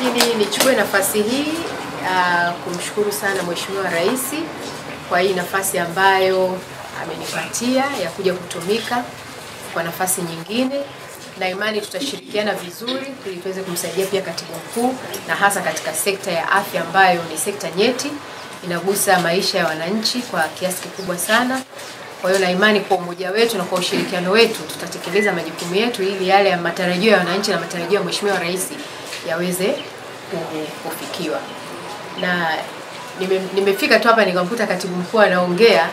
Lakini nichukue nafasi hii kumshukuru sana Mheshimiwa Rais kwa hii nafasi ambayo amenipatia ya kuja kutumika kwa nafasi nyingine, na imani tutashirikiana vizuri ili tuweze kumsaidia pia Katibu Mkuu, na hasa katika sekta ya afya ambayo ni sekta nyeti, inagusa maisha ya wananchi kwa kiasi kikubwa sana. Kwa hiyo na imani kwa umoja wetu na kwa ushirikiano wetu tutatekeleza majukumu yetu ili yale ya matarajio ya wananchi na matarajio ya Mheshimiwa Rais yaweze kufikiwa. Na nimefika tu hapa nikamkuta Katibu Mkuu anaongea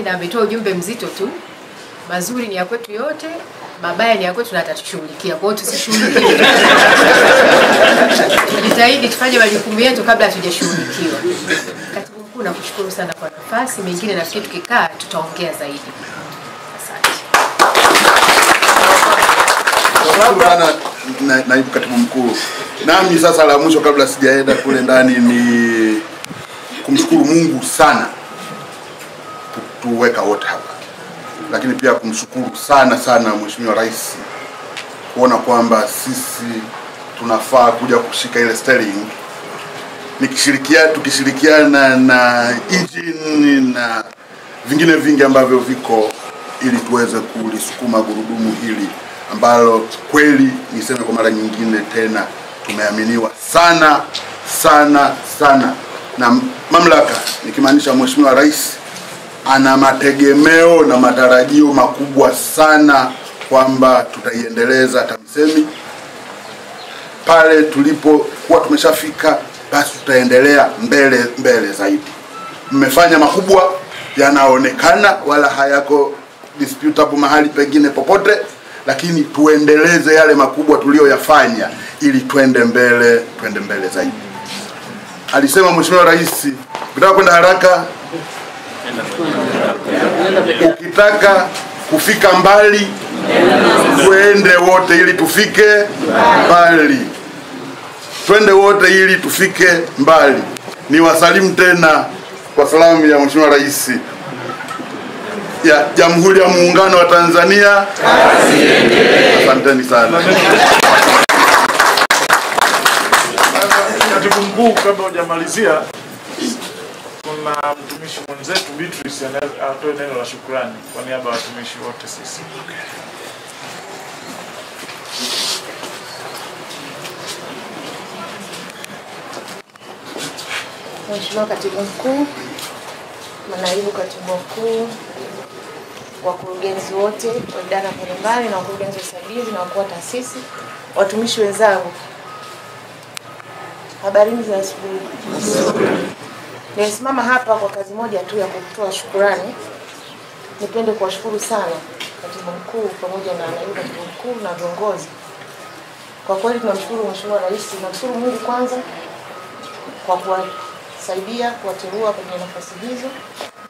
na ametoa ujumbe mzito tu. Mazuri ni ya kwetu yote, mabaya ni ya kwetu na atatushughulikia. Kwa hiyo tusishughulikie. Tujitahidi tufanye majukumu yetu kabla hatujashughulikiwa. Katibu Mkuu, nakushukuru sana kwa nafasi. Mengine nafikiri tukikaa tutaongea zaidi. Asante. Naibu Katibu Mkuu. Nami sasa la mwisho kabla sijaenda kule ndani ni kumshukuru Mungu sana tuweka wote hapa. Lakini pia kumshukuru sana Mheshimiwa Rais kuona kwamba sisi tunafaa kuja kushika ile steering, tukishirikiana na engine na vingine vingi ambavyo viko, ili tuweze kulisukuma gurudumu hili ambalo kweli niseme kwa mara nyingine tena tumeaminiwa sana na mamlaka, nikimaanisha Mheshimiwa Rais ana mategemeo na matarajio makubwa sana kwamba tutaiendeleza TAMISEMI. Pale tulipokuwa tumeshafika basi tutaendelea mbele zaidi. Mmefanya makubwa yanaonekana, wala hayako disputable mahali pengine popote, lakini tuendeleze yale makubwa tulioyafanya ili twende mbele zaidi. Alisema Mheshimiwa Rais, ukitaka kwenda haraka, ukitaka kufika mbali, twende wote ili tufike mbali. Twende wote ili tufike mbali. Ni wasalimu tena kwa salamu ya Mheshimiwa Rais ya Jamhuri ya Muungano wa Tanzania. Asanteni sana. Katibu Mkuu, kabla hujamalizia, kuna mtumishi mwenzetu Beatrice atoe neno la shukrani kwa niaba ya watumishi wote sisi. Mheshimiwa Katibu Mkuu, manaibu Katibu Mkuu, wakurugenzi wote wa idara mbalimbali na wakurugenzi wasaidizi na wakuu wa taasisi, watumishi wenzangu, habarini za asubuhi. Nimesimama hapa kwa kazi moja tu ya kutoa shukrani. Nipende kuwashukuru sana Katibu Mkuu pamoja na naibu Katibu Mkuu na viongozi. Kwa kweli tunamshukuru Mheshimiwa Rais, tunamshukuru Mungu kwanza kwa kuwasaidia kuwateua kwenye nafasi hizo,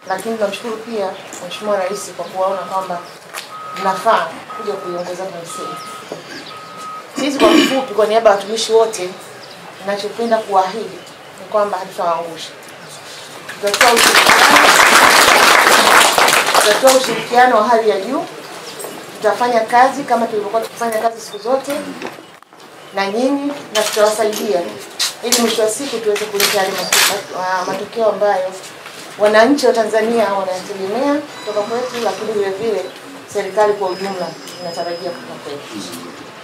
lakini tunamshukuru pia Mheshimiwa Rais kwa kuwaona kwamba mnafaa kuja kuiongoza TAMISEMI. Sisi kwa kifupi, kwa niaba ya watumishi wote, ninachopenda kuahidi ni kwamba hatutawaangusha. Tutatoa ushirikiano wa hali ya juu. Tutafanya kazi kama tulivyokuwa tukifanya kazi siku zote na nyinyi, na tutawasaidia ili mwisho wa siku tuweze kuleta yale matokeo ambayo wananchi wa Tanzania wanategemea kutoka kwetu, lakini vile vile serikali kwa ujumla inatarajia kutoka kwetu.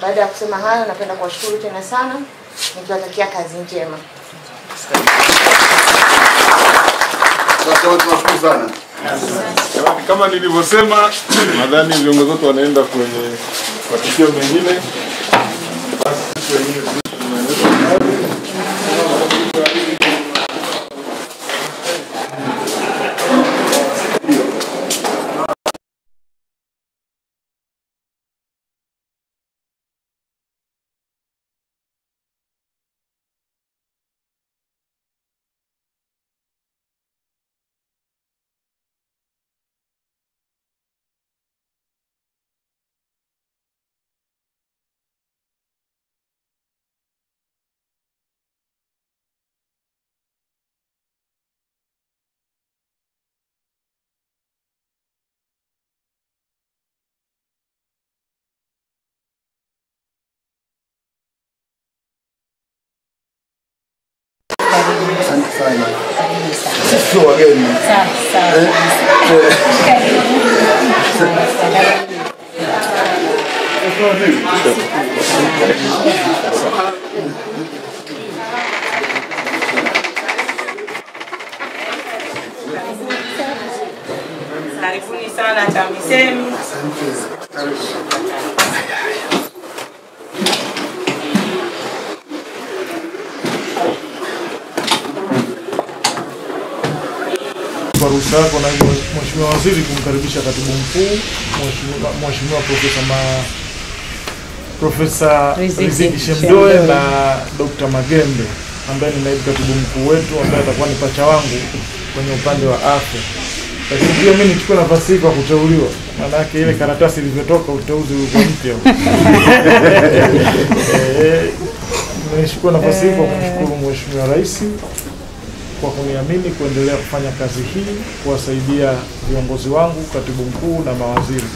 Baada ya kusema hayo, napenda kuwashukuru tena sana, nikiwatakia kazi njema. Tunashukuru sana. Kama nilivyosema, nadhani viongozi wote wanaenda kwenye matukio mengine. Sio wageni. Karibuni sana TAMISEMI. Kwa ruhusa yako na Mheshimiwa Waziri kumkaribisha Katibu Mkuu Mheshimiwa Profesa Riziki Shemdoe na Dr. Magembe ambaye ni naibu Katibu Mkuu wetu ambaye atakuwa ni pacha wangu kwenye upande wa afya. Lakini pia mimi nichukue nafasi hii kwa kuteuliwa. Maana yake ile karatasi ilivyotoka uteuzi ulikuwa mpya. Nimechukua nafasi hii kwa kumshukuru Mheshimiwa Rais kwa kuniamini kuendelea kufanya kazi hii, kuwasaidia viongozi wangu, Katibu Mkuu na mawaziri.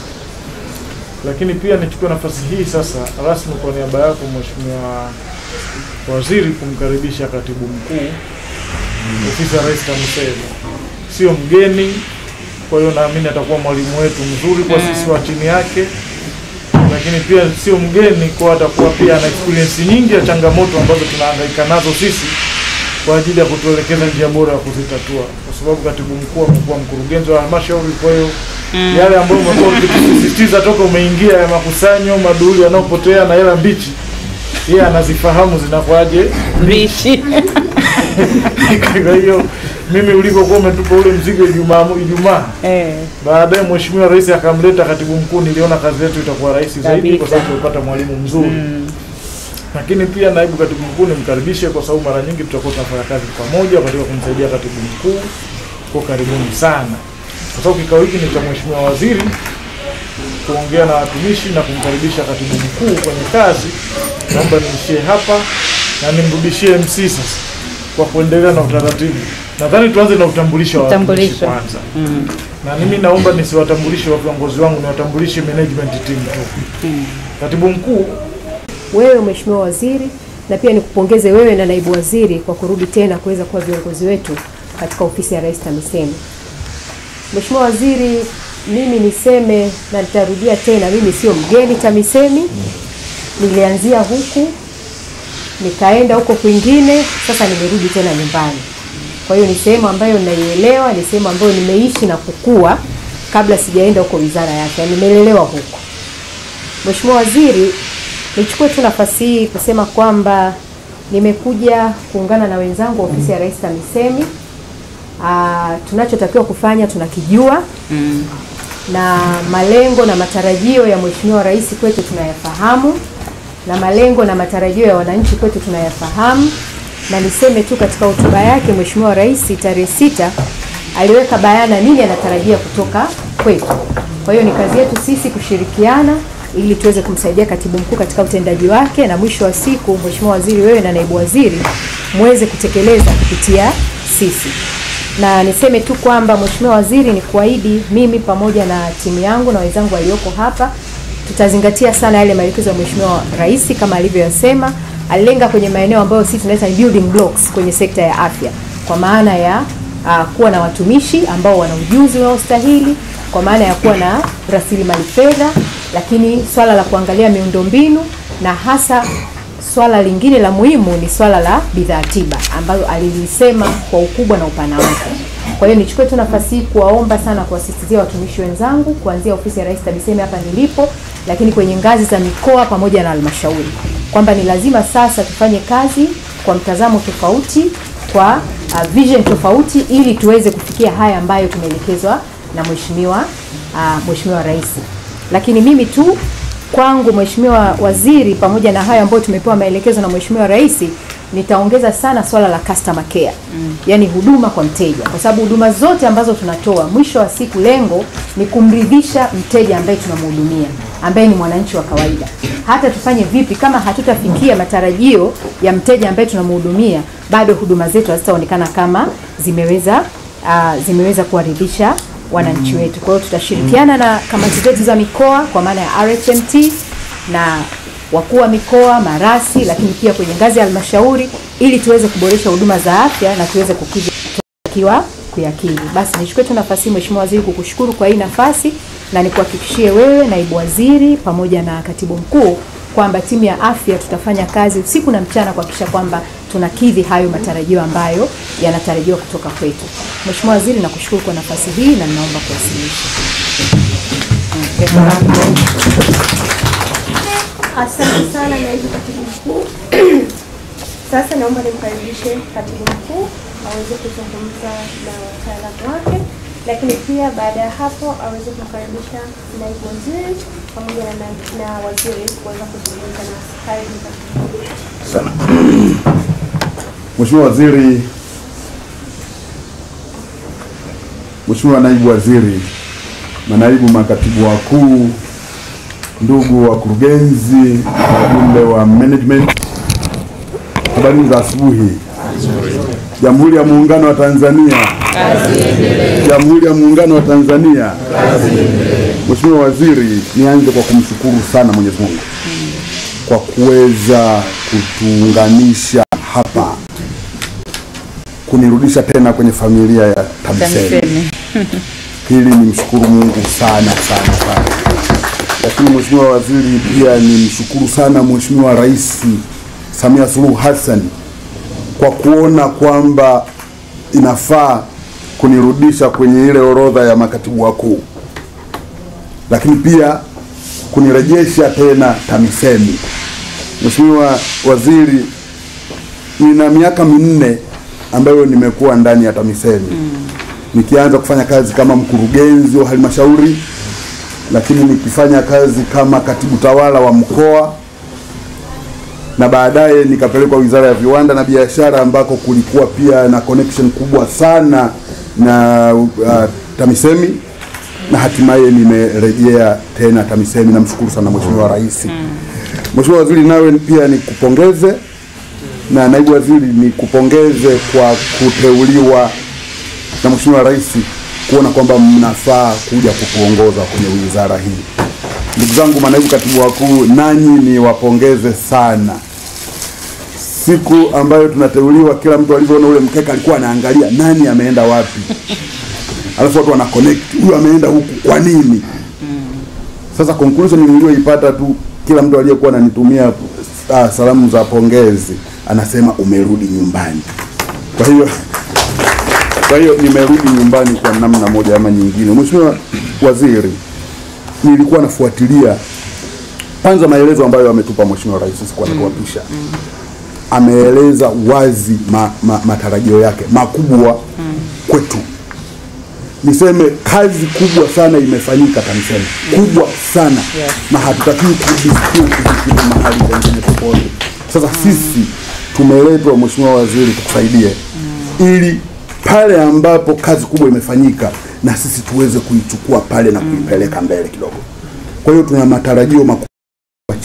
Lakini pia nichukue nafasi hii sasa rasmi kwa niaba yako Mheshimiwa Waziri kumkaribisha Katibu Mkuu ofisi ya Rais TAMISEMI. Sio mgeni, kwa hiyo naamini atakuwa mwalimu wetu mzuri kwa sisi wa chini yake. Lakini pia sio mgeni, kwa atakuwa pia na experience nyingi ya changamoto ambazo tunahangaika nazo sisi kwa ajili ya kutuelekeza njia bora ya kuzitatua, kwa sababu Katibu Mkuu amekuwa mkurugenzi wa halmashauri. Kwa hiyo yale ambayo umekuwa ukisisitiza toka umeingia ya makusanyo, maduhuli yanayopotea na hela mbichi, yeye anazifahamu zinakuaje mbichi. Kwa hiyo mimi ulikokuwa umetupa ule mzigo Ijumaa, baadaye Mheshimiwa Rais akamleta Katibu Mkuu, niliona kazi yetu itakuwa rahisi zaidi kwa sababu tulipata mwalimu mzuri. Lakini pia naibu Katibu Mkuu nimkaribishe kwa sababu mara nyingi tutakuwa tunafanya kazi pamoja katika kumsaidia Katibu Mkuu. Kwa karibuni sana. Kwa sababu kikao hiki ni cha Mheshimiwa Waziri kuongea na watumishi na kumkaribisha Katibu Mkuu kwenye kazi. Naomba niishie hapa na nimrudishie MC sasa kwa kuendelea na utaratibu. Nadhani tuanze na utambulisho wa watumishi kwanza. Na mimi naomba nisiwatambulishe viongozi wangu, niwatambulishe management team tu. Katibu Mkuu, wewe Mheshimiwa Waziri, na pia nikupongeze wewe na naibu waziri kwa kurudi tena kuweza kuwa viongozi wetu katika ofisi ya Rais TAMISEMI. Mheshimiwa Waziri, mimi niseme na nitarudia tena, mimi sio mgeni TAMISEMI. Nilianzia huku, nikaenda huko kwingine, sasa nimerudi tena nyumbani. Kwa hiyo ni sehemu ambayo ninaielewa, ni sehemu ambayo nimeishi na kukua kabla sijaenda huko Wizara ya Afya. Nimelelewa huko. Mheshimiwa Waziri, nichukue tu nafasi hii kusema kwamba nimekuja kuungana na wenzangu ofisi ya Rais TAMISEMI. Tunachotakiwa kufanya tunakijua. Na malengo na matarajio ya Mheshimiwa Rais kwetu tunayafahamu. Na malengo na matarajio ya wananchi kwetu tunayafahamu. Na niseme tu katika hotuba yake Mheshimiwa Rais tarehe 6 aliweka bayana nini anatarajia kutoka kwetu. Kwa hiyo ni kazi yetu sisi kushirikiana ili tuweze kumsaidia Katibu Mkuu katika utendaji wake, na mwisho wa siku Mheshimiwa Waziri, wewe na naibu waziri muweze kutekeleza kupitia sisi. Na niseme tu kwamba Mheshimiwa Waziri, ni kuahidi mimi pamoja na timu yangu na wenzangu walioko hapa tutazingatia sana yale maelekezo ya Mheshimiwa Rais kama alivyosema. Alilenga kwenye maeneo ambayo sisi tunaita building blocks kwenye sekta ya afya, kwa maana ya kuwa na watumishi ambao wana ujuzi unaostahili, kwa maana ya kuwa na rasilimali fedha, lakini swala la kuangalia miundombinu, na hasa swala lingine la muhimu ni swala la bidhaa tiba ambalo alilisema kwa ukubwa na upana wake. Kwa hiyo nichukue tu nafasi hii kuwaomba sana, kuwasisitizia watumishi wenzangu kuanzia ofisi ya Rais TAMISEMI hapa nilipo, lakini kwenye ngazi za mikoa pamoja na halmashauri, kwamba ni lazima sasa tufanye kazi kwa mtazamo tofauti, kwa vision tofauti, ili tuweze kufikia haya ambayo tumeelekezwa na Mheshimiwa Rais. Lakini mimi tu kwangu Mheshimiwa Waziri, pamoja na haya ambayo tumepewa maelekezo na Mheshimiwa Rais, nitaongeza sana swala la customer care. Yaani huduma kwa mteja, kwa sababu huduma zote ambazo tunatoa mwisho wa siku lengo ni kumridhisha mteja ambaye tunamhudumia, ambaye ni mwananchi wa kawaida. Hata tufanye vipi kama hatutafikia matarajio ya mteja ambaye tunamhudumia, bado huduma zetu hazitaonekana kama zimeweza kuwaridhisha wananchi wetu. Kwa hiyo tutashirikiana na kamati zetu za mikoa kwa maana ya RHMT na wakuu wa mikoa, marasi, lakini pia kwenye ngazi ya halmashauri ili tuweze kuboresha huduma za afya na tuweze kukiwa kuyakili. Basi nichukue tu nafasi hii Mheshimiwa Waziri kukushukuru kwa hii nafasi, na nikuhakikishie wewe, naibu waziri pamoja na katibu mkuu kwamba timu ya afya tutafanya kazi usiku na mchana kuhakikisha kwamba tunakidhi hayo matarajio ambayo yanatarajiwa kutoka kwetu. Mheshimiwa Waziri, nakushukuru kwa nafasi hii na ninaomba kuwasilisha. Asante sana naibu katibu mkuu. Sasa naomba nimkaribishe katibu mkuu aweze kuzungumza na wataalamu wake, lakini pia baada ya hapo aweze kumkaribisha naibu waziri pamoja na waziri kuweza kuzungumza na karibu sana. Mheshimiwa Waziri, Mheshimiwa Naibu Waziri, manaibu makatibu wakuu, ndugu wakurugenzi, wajumbe wa management, habari za asubuhi. Jamhuri ya Muungano wa Tanzania. Jamhuri ya Muungano wa Tanzania. Mheshimiwa Waziri, nianze kwa kumshukuru sana Mwenyezi Mungu kwa kuweza kutuunganisha hapa, kunirudisha tena kwenye familia ya TAMISEMI. Hili ni mshukuru Mungu sana sana sana. Lakini Mheshimiwa Waziri, pia ni mshukuru sana Mheshimiwa Rais Samia Suluhu Hassan kwa kuona kwamba inafaa kunirudisha kwenye ile orodha ya makatibu wakuu, lakini pia kunirejesha tena TAMISEMI. Mheshimiwa Waziri, nina miaka 4 ambayo nimekuwa ndani ya TAMISEMI. Nikianza kufanya kazi kama mkurugenzi wa halmashauri, lakini nikifanya kazi kama katibu tawala wa mkoa, na baadaye nikapelekwa Wizara ya Viwanda na Biashara ambako kulikuwa pia na connection kubwa sana na TAMISEMI, na hatimaye nimerejea tena TAMISEMI. Namshukuru sana Mheshimiwa Rais. Mheshimiwa Waziri, nawe pia nikupongeze, na naibu waziri nikupongeze kwa kuteuliwa na Mheshimiwa Rais kuona kwamba mnafaa kuja kutuongoza kwenye wizara hii. Ndugu zangu manaibu katibu wakuu, nanyi ni wapongeze sana. Siku ambayo tunateuliwa, kila mtu alivyoona ule mkeka alikuwa anaangalia nani ameenda wapi. Alafu watu wana connect, huyu ameenda huku kwa nini? Sasa conclusion niliyoipata tu, kila mtu aliyekuwa ananitumia salamu za pongezi anasema umerudi nyumbani. Kwa hiyo nimerudi nyumbani kwa namna moja ama nyingine. Mheshimiwa Waziri, nilikuwa nafuatilia kwanza maelezo ambayo ametupa Mheshimiwa Rais siku anapoapisha. Ameeleza wazi matarajio yake makubwa kwetu. Niseme kazi kubwa sana imefanyika TAMISEMI, kubwa sana, na hatutakiwi kudispute kitu mahali pengine popote. Sasa sisi tumeletwa Mheshimiwa Waziri tukusaidie ili pale ambapo kazi kubwa imefanyika na sisi tuweze kuichukua pale na kuipeleka mbele kidogo. Kwa hiyo tuna matarajio makubwa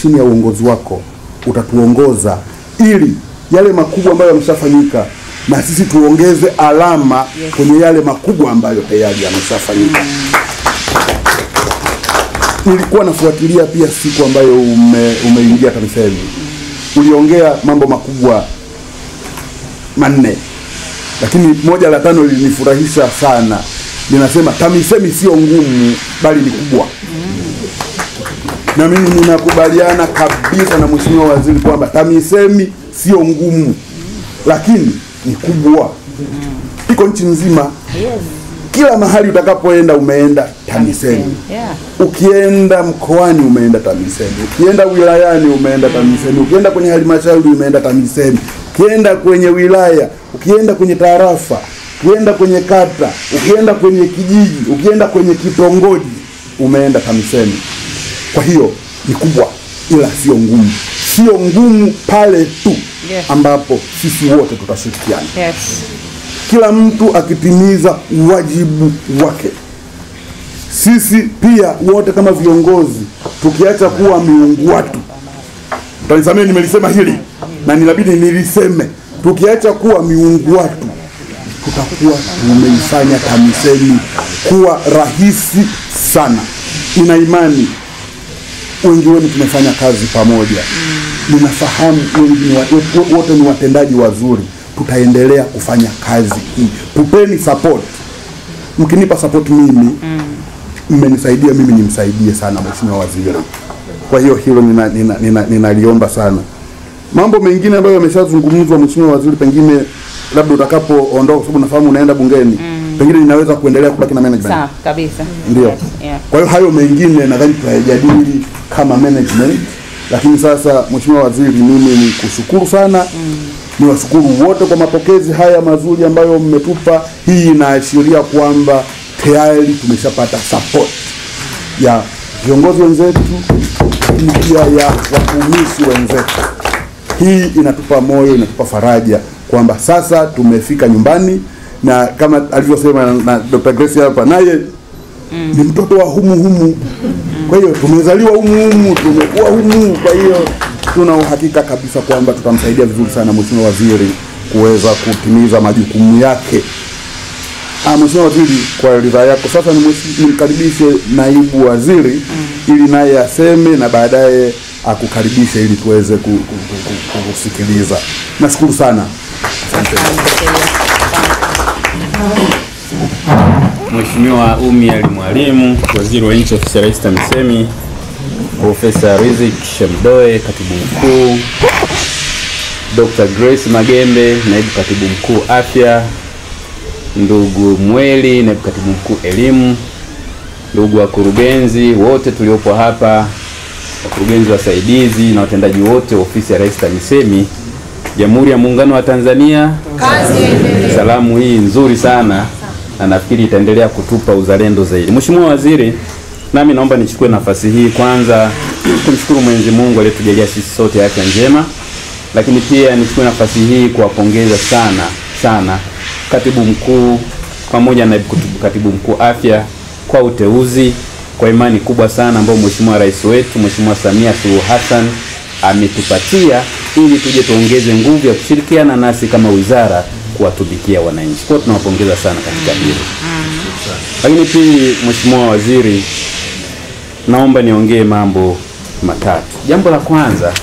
chini ya uongozi wako, utatuongoza ili yale makubwa ambayo yameshafanyika na sisi tuongeze alama kwenye yale makubwa ambayo tayari yameshafanyika. Nilikuwa nafuatilia pia siku ambayo umeingia TAMISEMI. Uliongea mambo makubwa 4. Lakini moja la 5 lilinifurahisha sana. Linasema TAMISEMI sio ngumu bali ni kubwa. Na mimi ninakubaliana kabisa na Mheshimiwa Waziri kwamba TAMISEMI sio ngumu, lakini ni kubwa. Iko nchi nzima. Kila mahali utakapoenda umeenda TAMISEMI. Ukienda mkoani umeenda TAMISEMI. Ukienda wilayani umeenda TAMISEMI. Ukienda kwenye halmashauri umeenda TAMISEMI. Ukienda kwenye wilaya, ukienda kwenye tarafa, ukienda kwenye kata, ukienda kwenye kijiji, ukienda kwenye kitongoji umeenda TAMISEMI. Kwa hiyo ni kubwa ila sio ngumu. Sio ngumu pale tu ambapo sisi wote tutashirikiana. Kila mtu akitimiza wajibu wake. Sisi pia wote kama viongozi tukiacha kuwa miungu watu. Tanisameni nimelisema hili na inabidi niliseme. Tukiacha kuwa miungu watu, tutakuwa tumeifanya TAMISEMI kuwa rahisi sana. Ina imani wengi wenu tumefanya kazi pamoja. Ninafahamu wote ni watendaji wazuri. Tutaendelea kufanya kazi hii. Tupeni support. Mkinipa support mimi, mmenisaidia mimi nimsaidie sana Mheshimiwa Waziri. Kwa hiyo hilo ninaliomba sana. Mambo mengine ambayo yameshazungumzwa Mheshimiwa Waziri, pengine labda utakapoondoka, sababu nafahamu unaenda bungeni, pengine ninaweza kuendelea kubaki na management. Sawa kabisa. Ndio. Kwa hiyo hayo mengine nadhani tutajadili kama management. Lakini sasa Mheshimiwa Waziri, mimi ni kushukuru sana. Ni washukuru wote kwa mapokezi haya mazuri ambayo mmetupa. Hii inaashiria kwamba tayari tumeshapata support ya viongozi wenzetu, lakini pia ya watumishi wenzetu. Hii inatupa moyo, inatupa faraja kwamba sasa tumefika nyumbani, na kama alivyosema na Dr. Grace hapa, naye ni mtoto wa humu. Kwa hiyo tumezaliwa humu, tumekuwa humu. Kwa hiyo tuna uhakika kabisa kwamba tutamsaidia vizuri sana Mheshimiwa Waziri kuweza kutimiza majukumu yake. Mheshimiwa Waziri, kwa ridhaa yako sasa nimkaribishe Naibu Waziri ili naye aseme na baadaye akukaribishe ili tuweze kusikiliza. Nashukuru sana. Asante. Mheshimiwa Umi Ali Mwalimu, Waziri wa Nchi Ofisi ya Rais TAMISEMI, Profesa Riziki Shemdoe, Katibu Mkuu, Dr. Grace Magembe, Naibu Katibu Mkuu Afya, ndugu Mweli, Naibu Katibu Mkuu Elimu, ndugu wakurugenzi wote tuliopo hapa, wakurugenzi wasaidizi na watendaji wote wa Ofisi ya Rais TAMISEMI, Jamhuri ya Muungano wa Tanzania. Kazi iendelee. Salamu hii nzuri sana na nafikiri itaendelea kutupa uzalendo zaidi. Mheshimiwa Waziri, nami naomba nichukue nafasi hii kwanza kumshukuru Mwenyezi Mungu aliyetujalia sisi sote afya njema, lakini pia nichukue nafasi hii kuwapongeza sana Katibu Mkuu pamoja na Katibu Mkuu Afya kwa uteuzi, kwa imani kubwa sana ambayo Mheshimiwa Rais wetu Mheshimiwa Samia Suluhu Hassan ametupatia ili tuje tuongeze nguvu ya kushirikiana nasi kama wizara kuwatumikia wananchi. Kwa tunawapongeza sana katika hilo. Lakini pili, Mheshimiwa Waziri, naomba niongee mambo matatu. Jambo la kwanza,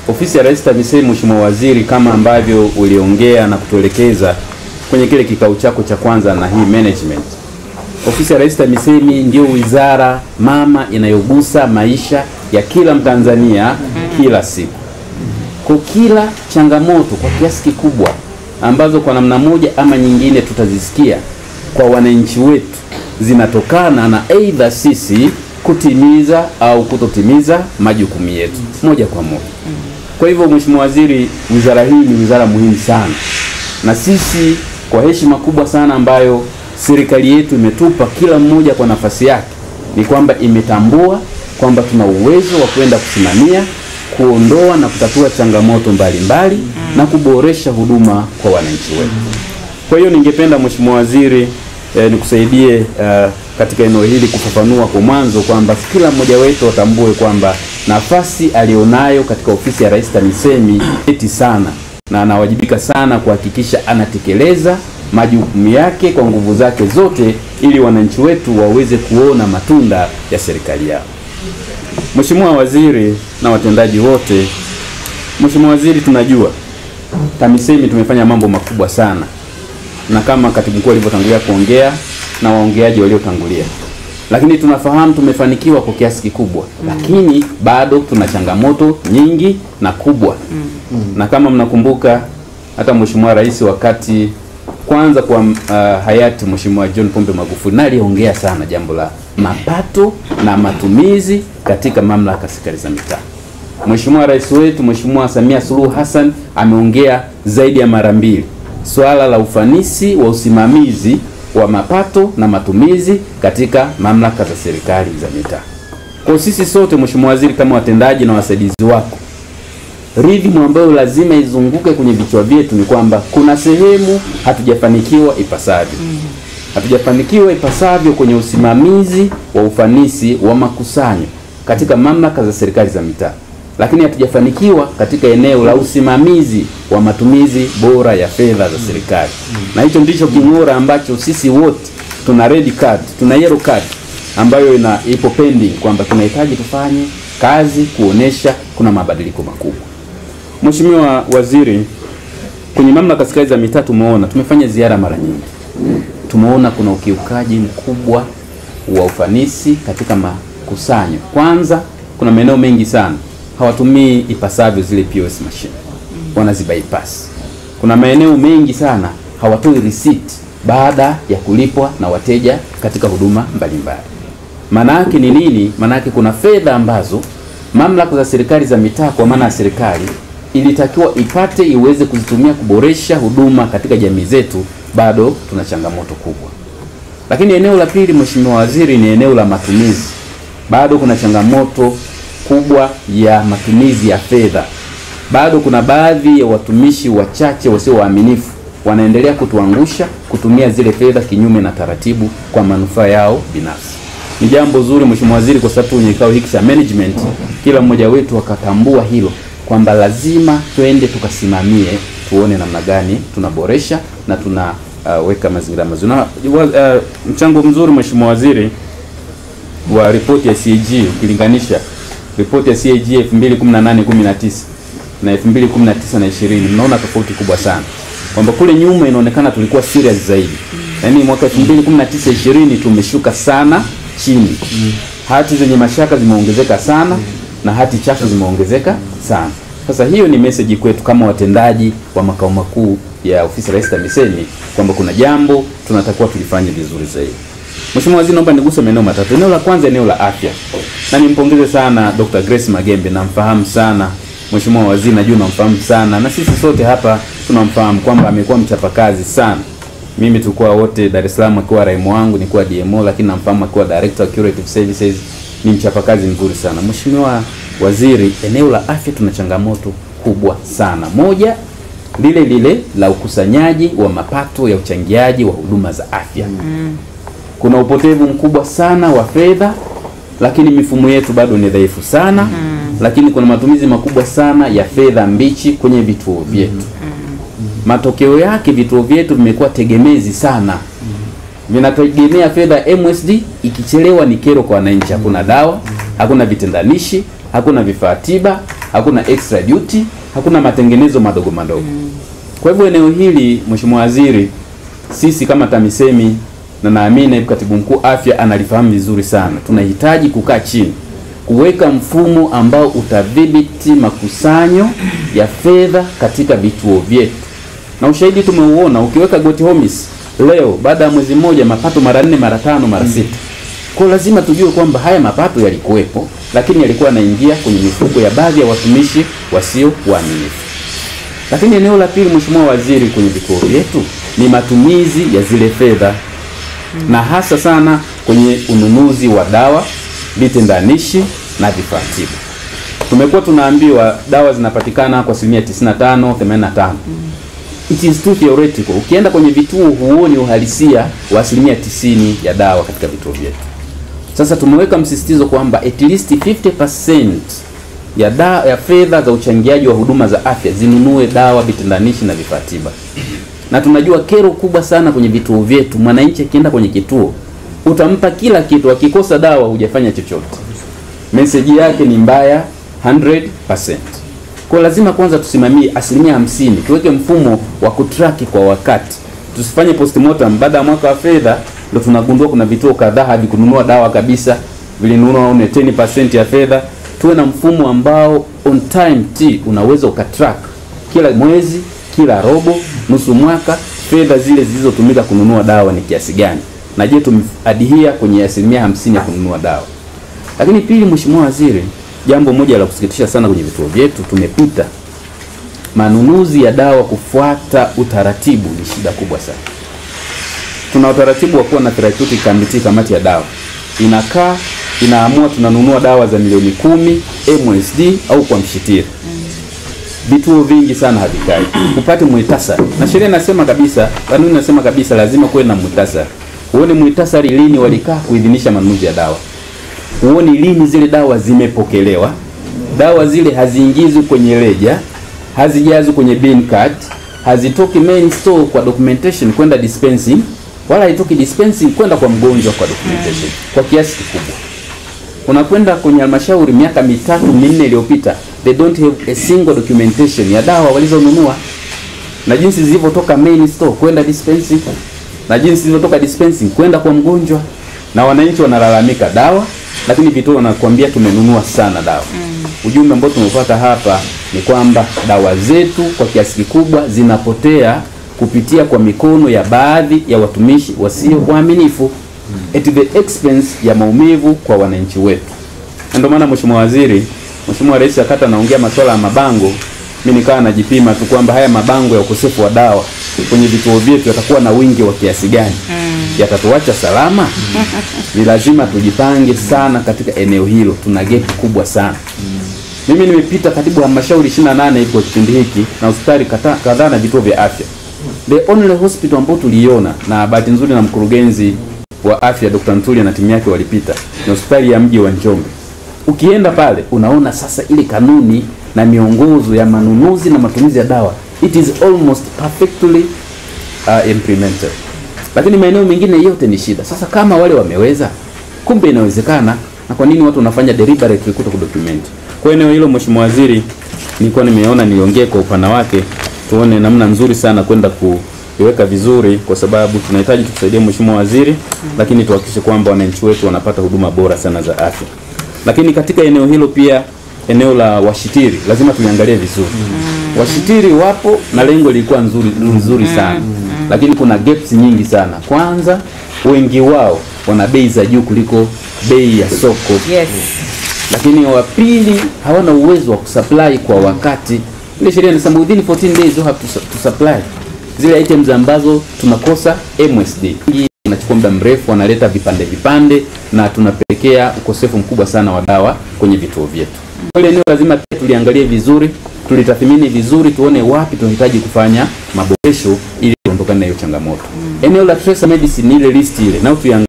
Ofisi ya Rais TAMISEMI, Mheshimiwa Waziri, kama ambavyo uliongea na kutuelekeza kwenye kile kikao chako cha kwanza na hii management, Ofisi ya Rais TAMISEMI ndio wizara mama inayogusa maisha ya kila Mtanzania kila siku. Kwa kila changamoto kwa kiasi kikubwa ambazo kwa namna moja ama nyingine tutazisikia kwa wananchi wetu zinatokana na aidha sisi kutimiza au kutotimiza majukumu yetu moja kwa moja. Kwa hivyo Mheshimiwa Waziri, wizara hii ni wizara muhimu sana, na sisi kwa heshima kubwa sana ambayo serikali yetu imetupa kila mmoja kwa nafasi yake, ni kwamba imetambua kwamba tuna uwezo wa kwenda kusimamia, kuondoa na kutatua changamoto mbalimbali na kuboresha huduma kwa wananchi wetu. Kwa hiyo ningependa Mheshimiwa Waziri nikusaidie katika eneo hili kufafanua kwa mwanzo kwamba kila mmoja wetu atambue kwamba nafasi alionayo katika Ofisi ya Rais TAMISEMI eti sana, na anawajibika sana kuhakikisha anatekeleza majukumu yake kwa nguvu zake zote ili wananchi wetu waweze kuona matunda ya serikali yao. Mheshimiwa Waziri na watendaji wote, Mheshimiwa Waziri, tunajua TAMISEMI tumefanya mambo makubwa sana, na kama Katibu Mkuu alivyotangulia kuongea na waongeaji waliotangulia, lakini tunafahamu tumefanikiwa kwa kiasi kikubwa, lakini bado tuna changamoto nyingi na kubwa. Na kama mnakumbuka hata Mheshimiwa Rais wakati kwanza kwa hayati Mheshimiwa John Pombe Magufuli aliongea sana jambo la mapato na matumizi katika mamlaka serikali za mitaa. Mheshimiwa Rais wetu Mheshimiwa Samia Suluhu Hassan ameongea zaidi ya mara mbili swala la ufanisi wa usimamizi wa mapato na matumizi katika mamlaka za serikali za mitaa. Kwa sisi sote Mheshimiwa Waziri, kama watendaji na wasaidizi wako, rhythm ambayo lazima izunguke kwenye vichwa vyetu ni kwamba kuna sehemu hatujafanikiwa ipasavyo. Hatujafanikiwa ipasavyo kwenye usimamizi wa ufanisi wa makusanyo katika mamlaka za serikali za mitaa, lakini hatujafanikiwa katika eneo la usimamizi wa matumizi bora ya fedha za serikali. Na hicho ndicho king'ora ambacho sisi wote tuna red card, tuna yellow card ambayo ipo pending kwamba tunahitaji tufanye kazi kuonesha kuna mabadiliko makubwa. Mheshimiwa Waziri, kwenye mamlaka serikali za mitaa tumefanya ziara mara nyingi. Tumeona kuna ukiukaji mkubwa wa ufanisi katika makusanyo. Kwanza kuna maeneo mengi sana hawatumii ipasavyo zile POS machine. Wanazibypass. Kuna maeneo mengi sana hawatoi receipt baada ya kulipwa na wateja katika huduma mbalimbali. Maana yake ni nini? Maana yake kuna fedha ambazo mamlaka za serikali za mitaa kwa maana ya serikali ilitakiwa ipate iweze kuzitumia kuboresha huduma katika jamii zetu, bado tuna changamoto kubwa. Lakini eneo la pili, Mheshimiwa Waziri, ni eneo la matumizi. Bado kuna changamoto kubwa ya matumizi ya fedha. Bado kuna baadhi ya watumishi wachache wasio waaminifu wanaendelea kutuangusha kutumia zile fedha kinyume na taratibu kwa manufaa yao binafsi. Ni jambo zuri Mheshimiwa Waziri, kwa sababu kwenye kikao hiki cha management kila mmoja wetu akatambua hilo kwamba lazima twende tukasimamie, tuone namna gani tunaboresha na tunaweka mazingira mazuri. Na mchango mzuri Mheshimiwa Waziri wa ripoti ya CAG, ukilinganisha ripoti ya CAG 2018-19 na 2019 na 20, mnaona tofauti kubwa sana. Kwamba kule nyuma inaonekana tulikuwa serious zaidi. Yaani mwaka 2019-20 tumeshuka sana chini. Hati zenye mashaka zimeongezeka sana na hati chafu zimeongezeka sana. Sasa hiyo ni message kwetu kama watendaji wa makao makuu ya ofisi ya Rais TAMISEMI kwamba kuna jambo tunatakiwa tulifanye vizuri zaidi. Mheshimiwa Waziri, naomba niguse maeneo matatu. Eneo la kwanza, eneo la afya. Na nimpongeze sana Dr. Grace Magembe, namfahamu sana. Mheshimiwa Waziri, najua namfahamu sana na sisi sote hapa tunamfahamu kwamba amekuwa mchapakazi sana. Mimi tulikuwa wote Dar es Salaam akiwa raimu wangu, nilikuwa DMO, lakini namfahamu akiwa Director of Curative Services. Ni mchapakazi mzuri sana. Mheshimiwa Waziri, eneo la afya tuna changamoto kubwa sana. Moja, lile la ukusanyaji wa mapato ya uchangiaji wa huduma za afya. Kuna upotevu mkubwa sana wa fedha, lakini mifumo yetu bado ni dhaifu sana. Lakini kuna matumizi makubwa sana ya fedha mbichi kwenye vituo vyetu. Matokeo yake vituo vyetu vimekuwa tegemezi sana. Vinategemea fedha MSD, ikichelewa ni kero kwa wananchi. Hakuna dawa, hakuna vitendanishi, hakuna vifaa tiba, hakuna extra duty, hakuna matengenezo madogo madogo. Kwa hivyo eneo hili Mheshimiwa Waziri, sisi kama TAMISEMI na naamini Katibu Mkuu Afya analifahamu vizuri sana. Tunahitaji kukaa chini, kuweka mfumo ambao utadhibiti makusanyo ya fedha katika vituo vyetu. Na ushahidi tumeuona, ukiweka Goti Homies leo baada ya mwezi mmoja mapato mara 4, mara 5, mara 6. Kwa lazima tujue kwamba haya mapato yalikuwepo, lakini yalikuwa yanaingia kwenye mifuko ya baadhi ya watumishi wasio waaminifu. Lakini eneo la pili Mheshimiwa Waziri, kwenye vituo vyetu ni matumizi ya zile fedha. Na hasa sana kwenye ununuzi wa dawa, vitendanishi na vifaa tiba. Tumekuwa tunaambiwa dawa zinapatikana kwa 95, 85. It is too theoretical. Ukienda kwenye vituo huoni uhalisia wa 90% ya dawa katika vituo vyetu. Sasa tumeweka msisitizo kwamba at least 50% ya fedha za uchangiaji wa huduma za afya zinunue dawa, vitendanishi na vifaa tiba. Na tunajua kero kubwa sana kwenye vituo vyetu, mwananchi akienda kwenye kituo utampa kila kitu, akikosa dawa hujafanya chochote. Message yake ni mbaya 100%. Kwa lazima kwanza tusimamie 50%, tuweke mfumo wa kutrack kwa wakati. Tusifanye postmortem baada ya mwaka wa fedha ndio tunagundua kuna vituo kadhaa havikununua dawa kabisa, vilinunua 10% ya fedha. Tuwe na mfumo ambao on time unaweza ukatrack kila mwezi, kila robo, nusu mwaka fedha zile zilizotumika kununua dawa ni kiasi gani. Na je, tumeadhia kwenye 50% ya kununua dawa. Lakini pili Mheshimiwa Waziri, jambo moja la kusikitisha sana kwenye vituo vyetu, tumepita manunuzi ya dawa kufuata utaratibu ni shida kubwa sana. Tuna utaratibu wa kuwa na therapeutic committee, kamati ya dawa. Inaamua tunanunua dawa za milioni 10 MSD au kwa mshitiri. Vituo vingi sana havikai. Upate muhtasari. Na sheria inasema kabisa, kanuni inasema kabisa lazima kuwe na muhtasari. Uone muhtasari lini walikaa kuidhinisha manunuzi ya dawa. Uone lini zile dawa zimepokelewa. Dawa zile haziingizwi kwenye leja, hazijazwi kwenye bin card, hazitoki main store kwa documentation kwenda dispensing. wala haitoki dispensing kwenda kwa mgonjwa kwa documentation kwa kiasi kikubwa. Unakwenda kwenye halmashauri miaka 3-4 iliyopita, they don't have a single documentation ya dawa walizonunua, na jinsi zilivyotoka main store kwenda dispensing, na jinsi zilivyotoka dispensing kwenda kwa mgonjwa, na wananchi wanalalamika dawa, lakini vituo wanakuambia tumenunua sana dawa. Ujumbe ambao tumepata hapa ni kwamba dawa zetu kwa kiasi kikubwa zinapotea kupitia kwa mikono ya baadhi ya watumishi wasio waaminifu, at the expense ya maumivu kwa wananchi wetu. Ndio maana Mheshimiwa Waziri, Mheshimiwa Rais akata anaongea masuala ya mabango, mimi nikawa najipima tu kwamba haya mabango ya ukosefu wa dawa kwenye vituo vyetu yatakuwa na wingi wa kiasi gani? Yatatuacha salama? Ni lazima tujipange sana katika eneo hilo, tuna gap kubwa sana. Mimi nimepita karibu halmashauri 28 kwa kipindi hiki na hospitali kadhaa na vituo vya afya. The only hospital ambayo tuliona, na bahati nzuri na mkurugenzi wa afya Dr. Ntulia na timu yake walipita, ni hospitali ya mji wa Njombe. Ukienda pale unaona sasa ile kanuni na miongozo ya manunuzi na matumizi ya dawa, it is almost perfectly implemented. Lakini maeneo mengine yote ni shida. Sasa kama wale wameweza, kumbe inawezekana, na kwa nini watu wanafanya deliberately kuto kudocument? Kwa eneo hilo Mheshimiwa Waziri, nilikuwa nimeona niongee kwa upana wake, tuone namna nzuri sana kwenda kuiweka vizuri, kwa sababu tunahitaji tusaidie Mheshimiwa Waziri, lakini tuhakikishe kwamba wananchi wetu wanapata huduma bora sana za afya. Lakini katika eneo hilo pia, eneo la washitiri lazima tuliangalie vizuri. Washitiri wapo na lengo lilikuwa nzuri sana, lakini kuna gaps nyingi sana. Kwanza, wengi wao wana bei za juu kuliko bei ya soko. Yes. Lakini wa pili, hawana uwezo wa kusupply kwa wakati. Ile sheria inasema within 14 days you have to supply zile items ambazo tunakosa MSD. Inachukua muda mrefu, wanaleta vipande na tunapelekea ukosefu mkubwa sana wa dawa kwenye vituo vyetu. Kwa hiyo eneo lazima pia tuliangalie vizuri, tulitathmini vizuri, tuone wapi tunahitaji kufanya maboresho ili kuondokana na hiyo changamoto. Eneo la tracer medicine, ile list ile na tuiangalie.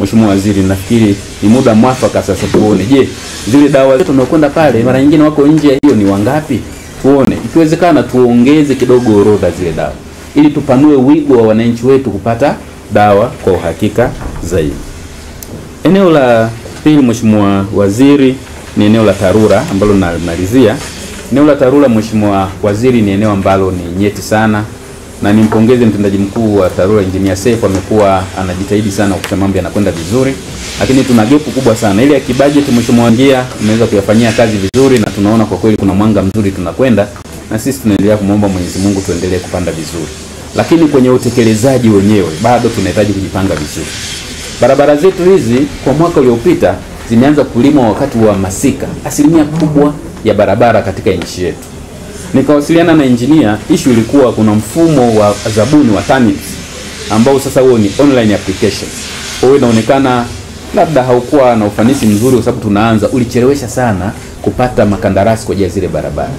Mheshimiwa Waziri, nafikiri ni muda mwafaka sasa tuone, je, zile dawa zetu tunakwenda pale mara nyingine wako nje ya hiyo ni wangapi? Tuone ikiwezekana tuongeze kidogo orodha zile dawa ili tupanue wigo wa wananchi wetu kupata dawa kwa uhakika zaidi. Eneo la pili Mheshimiwa Waziri ni eneo la TARURA ambalo namalizia. Eneo la TARURA Mheshimiwa Waziri ni eneo ambalo ni nyeti sana, na nimpongeze mtendaji mkuu wa TARURA Engineer Seif, amekuwa anajitahidi sana kwa mambo yanakwenda vizuri, lakini tuna gap kubwa sana. Ile ya kibudget Mheshimiwa Ngia umeweza kuyafanyia kazi vizuri, na tunaona kwa kweli kuna mwanga mzuri tunakwenda, na sisi tunaendelea kumwomba Mwenyezi Mungu tuendelee kupanda vizuri. Lakini kwenye utekelezaji wenyewe bado tunahitaji kujipanga vizuri. Barabara zetu hizi kwa mwaka uliopita zimeanza kulimwa wakati wa masika, asilimia kubwa ya barabara katika nchi yetu. Nikawasiliana na engineer, issue ilikuwa kuna mfumo wa zabuni wa TANROADS ambao sasa huo ni online application. Kwa hiyo inaonekana labda haukuwa na ufanisi mzuri, kwa sababu tunaanza ulichelewesha sana kupata makandarasi kwa ajili ya zile barabara.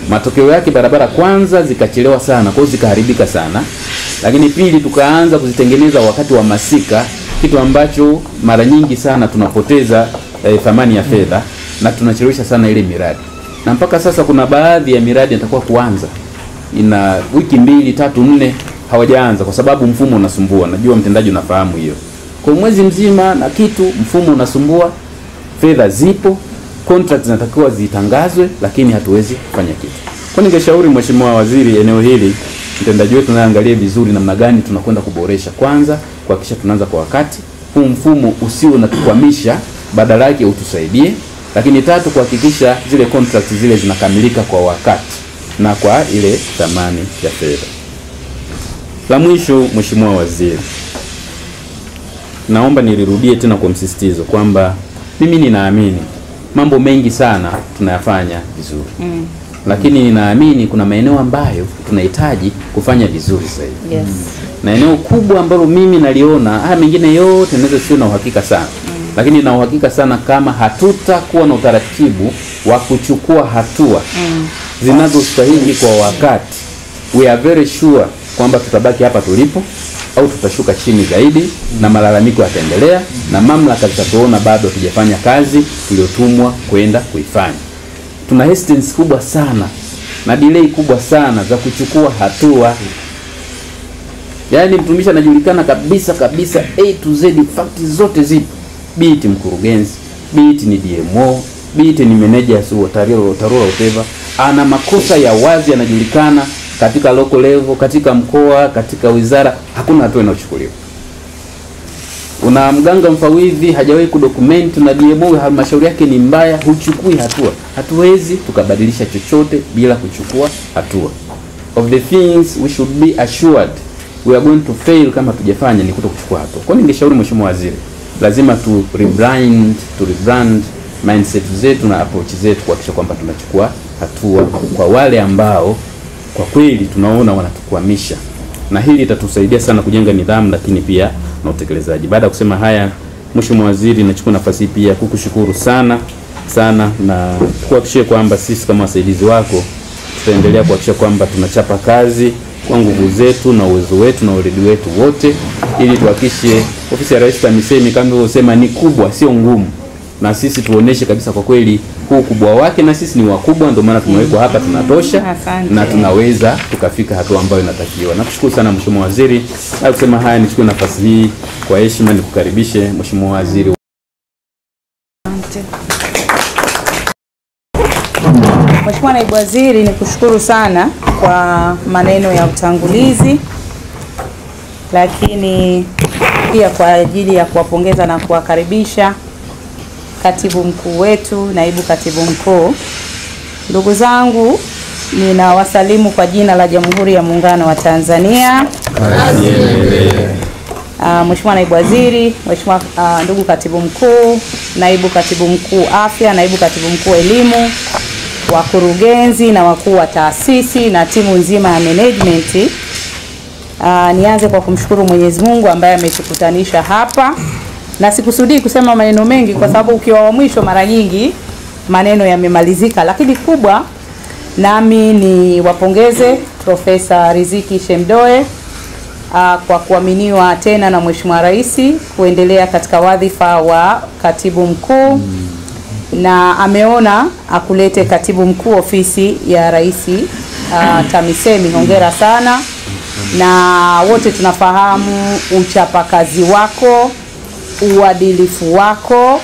Matokeo yake barabara kwanza zikachelewa sana, kwa hiyo zikaharibika sana. Lakini pili, tukaanza kuzitengeneza wakati wa masika, kitu ambacho mara nyingi sana tunapoteza thamani ya fedha na tunachelewesha sana ile miradi. Na mpaka sasa kuna baadhi ya miradi itakuwa kuanza ina wiki 2, 3, 4 hawajaanza kwa sababu mfumo unasumbua. Najua mtendaji unafahamu hiyo. Kwa mwezi mzima na kitu mfumo unasumbua, fedha zipo, contracts zinatakiwa zitangazwe, lakini hatuwezi kufanya kitu. Kwa ningeshauri Mheshimiwa Waziri, eneo hili mtendaji wetu naangalie vizuri namna gani tunakwenda kuboresha. Kwanza kuhakikisha tunaanza kwa wakati, huu mfumo usio unatukwamisha, badala yake utusaidie. Lakini tatu, kuhakikisha zile contracts zile zinakamilika kwa wakati na kwa ile thamani ya fedha. La mwisho Mheshimiwa Waziri, naomba nilirudie tena kwa msisitizo kwamba mimi ninaamini mambo mengi sana tunayafanya vizuri. Lakini ninaamini kuna maeneo ambayo tunahitaji kufanya vizuri zaidi. Yes. Na eneo kubwa ambalo mimi naliona, haya mengine yote naweza sio na uhakika sana. Lakini na uhakika sana kama hatutakuwa na utaratibu wa kuchukua hatua zinazostahili kwa wakati, we are very sure kwamba tutabaki hapa tulipo au tutashuka chini zaidi, na malalamiko yataendelea na mamlaka zitatuona bado hatujafanya kazi tuliotumwa kwenda kuifanya. Tuna hesitance kubwa sana na delay kubwa sana za kuchukua hatua. Yaani mtumishi anajulikana kabisa kabisa, A to Z, fact zote zipo. Biti mkurugenzi, biti ni DMO, biti ni manager wa TARURA whatever. Ana makosa ya wazi, anajulikana katika local level, katika mkoa, katika wizara, hakuna hatua inayochukuliwa. Una mganga mfawidhi hajawahi kudokumenti na DMO halmashauri yake ni mbaya, huchukui hatua. Hatuwezi tukabadilisha chochote bila kuchukua hatua. Of the things we should be assured we are going to fail kama tujafanya ni kutokuchukua hatua. Kwa nini ningeshauri Mheshimiwa Waziri, lazima tu rebrand mindset zetu na approach zetu kuhakikisha kwamba tunachukua hatua kwa wale ambao kwa kweli tunaona wanatukwamisha, na hili litatusaidia sana kujenga nidhamu lakini pia na utekelezaji. Baada ya kusema haya, Mheshimiwa Waziri, nachukua nafasi pia kukushukuru sana na kuhakikishia kwamba sisi kama wasaidizi wako tutaendelea kuhakikisha kwamba tunachapa kazi kwa nguvu zetu na uwezo wetu na weledi wetu wote, ili tuhakikishe ofisi ya Rais TAMISEMI kama nilivyosema ni kubwa, sio ngumu, na sisi tuoneshe kabisa kwa kweli huu kubwa wake, na sisi ni wakubwa, ndio maana tumewekwa hapa, tunatosha na tunaweza tukafika hatua ambayo inatakiwa. Nakushukuru sana Mheshimiwa Waziri. Na kusema haya, nichukue nafasi hii kwa heshima nikukaribishe Mheshimiwa Waziri. Mheshimiwa Naibu Waziri, nikushukuru sana kwa maneno ya utangulizi, lakini pia kwa ajili ya kuwapongeza na kuwakaribisha katibu mkuu wetu, naibu katibu mkuu. Ndugu zangu, ninawasalimu kwa jina la Jamhuri ya Muungano wa Tanzania. Mheshimiwa Naibu Waziri, Mheshimiwa ndugu katibu mkuu, naibu katibu mkuu afya, naibu katibu mkuu elimu, wakurugenzi na wakuu wa taasisi na timu nzima ya management. Nianze kwa kumshukuru Mwenyezi Mungu ambaye ametukutanisha hapa, na sikusudii kusema maneno mengi kwa sababu ukiwa wa mwisho mara nyingi maneno yamemalizika, lakini kubwa nami ni wapongeze Profesa Riziki Shemdoe kwa kuaminiwa tena na Mheshimiwa Rais kuendelea katika wadhifa wa katibu mkuu, na ameona akulete katibu mkuu ofisi ya Rais TAMISEMI. Hongera sana, na wote tunafahamu uchapakazi wako, uadilifu wako,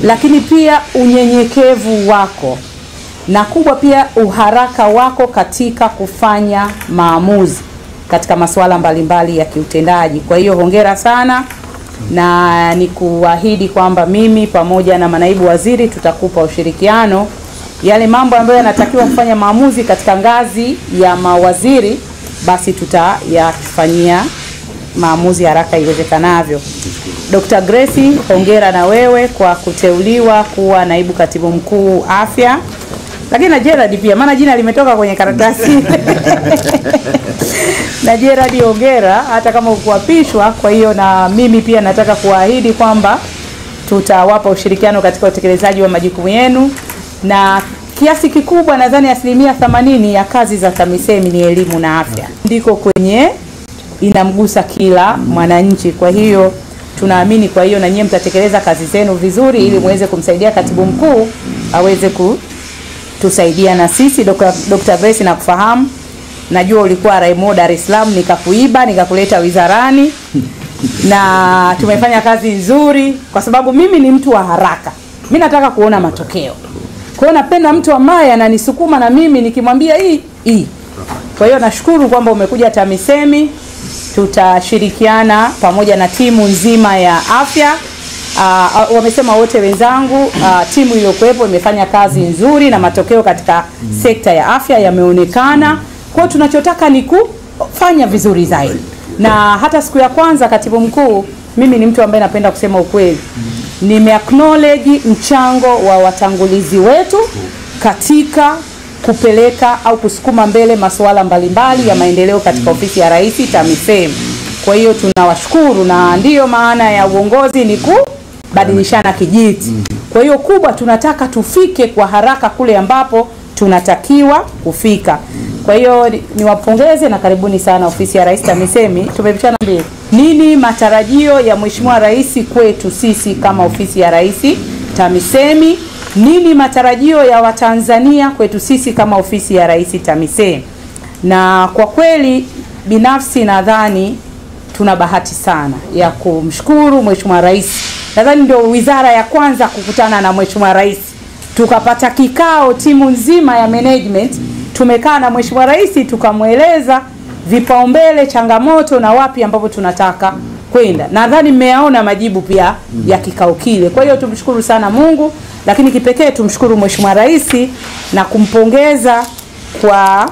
lakini pia unyenyekevu wako, na kubwa pia uharaka wako katika kufanya maamuzi katika masuala mbalimbali ya kiutendaji. Kwa hiyo hongera sana, na nikuahidi kwamba mimi pamoja na manaibu waziri tutakupa ushirikiano. Yale mambo ambayo yanatakiwa kufanya maamuzi katika ngazi ya mawaziri, basi tutayafanyia maamuzi haraka iwezekanavyo. Dr. Grace, hongera na wewe kwa kuteuliwa kuwa naibu katibu mkuu afya. Lakini na Gerard pia, maana jina limetoka kwenye karatasi. Na Gerard, hongera hata kama ukuapishwa. Kwa hiyo na mimi pia nataka kuahidi kwamba tutawapa ushirikiano katika utekelezaji wa majukumu yenu, na kiasi kikubwa nadhani 80% ya kazi za TAMISEMI ni elimu na afya. Ndiko kwenye inamgusa kila mwananchi. Kwa hiyo tunaamini, kwa hiyo na nyinyi mtatekeleza kazi zenu vizuri ili muweze kumsaidia katibu mkuu aweze kutusaidia na sisi. Dr. Grace, na kufahamu, najua ulikuwa Raimo Dar es Salaam, nikakuiba nikakuleta wizarani na tumefanya kazi nzuri, kwa sababu mimi ni mtu wa haraka. Mimi nataka kuona matokeo. Kwa hiyo napenda mtu ambaye ananisukuma na mimi nikimwambia hii. Kwa hiyo nashukuru kwamba umekuja TAMISEMI. Tutashirikiana pamoja na timu nzima ya afya. Wamesema wote wenzangu, timu iliyokuwepo imefanya kazi nzuri na matokeo katika sekta ya afya yameonekana. Kwa hiyo tunachotaka ni kufanya vizuri zaidi. Na hata siku ya kwanza katibu mkuu, mimi ni mtu ambaye napenda kusema ukweli. Nime-acknowledge mchango wa watangulizi wetu katika kupeleka au kusukuma mbele masuala mbalimbali ya maendeleo katika ofisi ya Rais TAMISEMI. Kwa hiyo tunawashukuru, na ndiyo maana ya uongozi ni kubadilishana kijiti. Kwa hiyo kubwa tunataka tufike kwa haraka kule ambapo tunatakiwa kufika. Kwa hiyo niwapongeze na karibuni sana ofisi ya Rais TAMISEMI. Tumepishana mbele. Nini matarajio ya Mheshimiwa Rais kwetu sisi kama ofisi ya Rais TAMISEMI? Nini matarajio ya Watanzania kwetu sisi kama ofisi ya Rais TAMISEMI? Na kwa kweli binafsi nadhani tuna bahati sana ya kumshukuru Mheshimiwa Rais. Nadhani ndio wizara ya kwanza kukutana na Mheshimiwa Rais. Tukapata kikao, timu nzima ya management, tumekaa na Mheshimiwa Rais tukamweleza vipaumbele, changamoto na wapi ambapo tunataka kwenda. Nadhani mmeyaona majibu pia ya kikao kile. Kwa hiyo tumshukuru sana Mungu, lakini kipekee tumshukuru Mheshimiwa Rais na kumpongeza kwa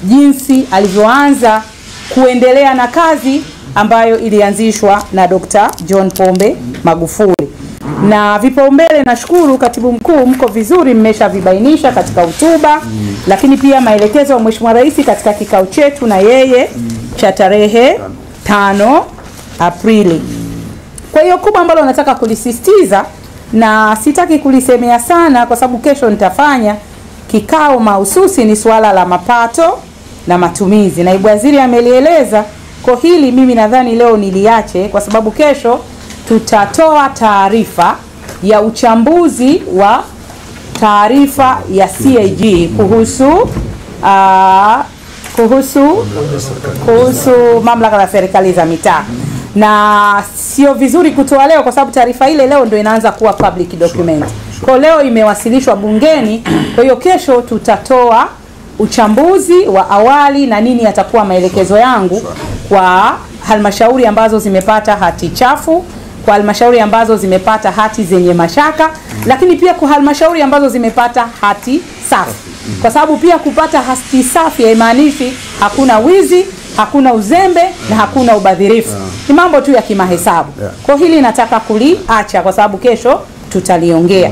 jinsi alivyoanza kuendelea na kazi ambayo ilianzishwa na Dr. John Pombe Magufuli. Na vipaumbele, nashukuru Katibu Mkuu, mko vizuri, mmeshavibainisha katika hotuba, lakini pia maelekezo ya Mheshimiwa Rais katika kikao chetu na yeye cha tarehe 5 Aprili. Kwa hiyo kubwa ambalo nataka kulisisitiza, na sitaki kulisemea sana kwa sababu kesho nitafanya kikao mahususi, ni swala la mapato na matumizi. Naibu Waziri amelieleza, kwa hili mimi nadhani leo niliache kwa sababu kesho tutatoa taarifa ya uchambuzi wa taarifa ya CAG kuhusu mamlaka za serikali za mitaa. Na sio vizuri kutoa leo kwa sababu taarifa ile leo ndio inaanza kuwa public document. Kwa leo imewasilishwa bungeni, kwa hiyo kesho tutatoa uchambuzi wa awali na nini yatakuwa maelekezo yangu kwa halmashauri ambazo zimepata hati chafu, kwa halmashauri ambazo zimepata hati zenye mashaka, lakini pia kwa halmashauri ambazo zimepata hati safi. Kwa sababu pia kupata hati safi haimaanishi hakuna wizi, hakuna uzembe na hakuna ubadhirifu. Ni mambo tu ya kimahesabu. Kwa hili nataka kuliacha kwa sababu kesho tutaliongea.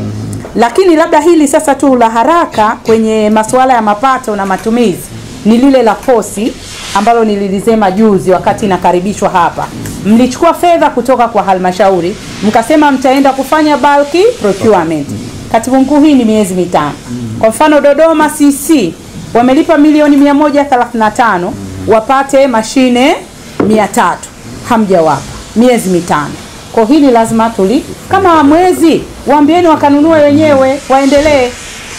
Lakini labda hili sasa tu la haraka kwenye masuala ya mapato na matumizi ni lile la posi ambalo nililisema juzi wakati nakaribishwa hapa. Mlichukua fedha kutoka kwa halmashauri, mkasema mtaenda kufanya bulky procurement. Katibu Mkuu, hii ni miezi mitano. Kwa mfano Dodoma CC wamelipa milioni 135 wapate mashine 300. Hamjawapa miezi mitano. Kwa hili lazima kama mwezi waambieni wakanunue wenyewe waendelee.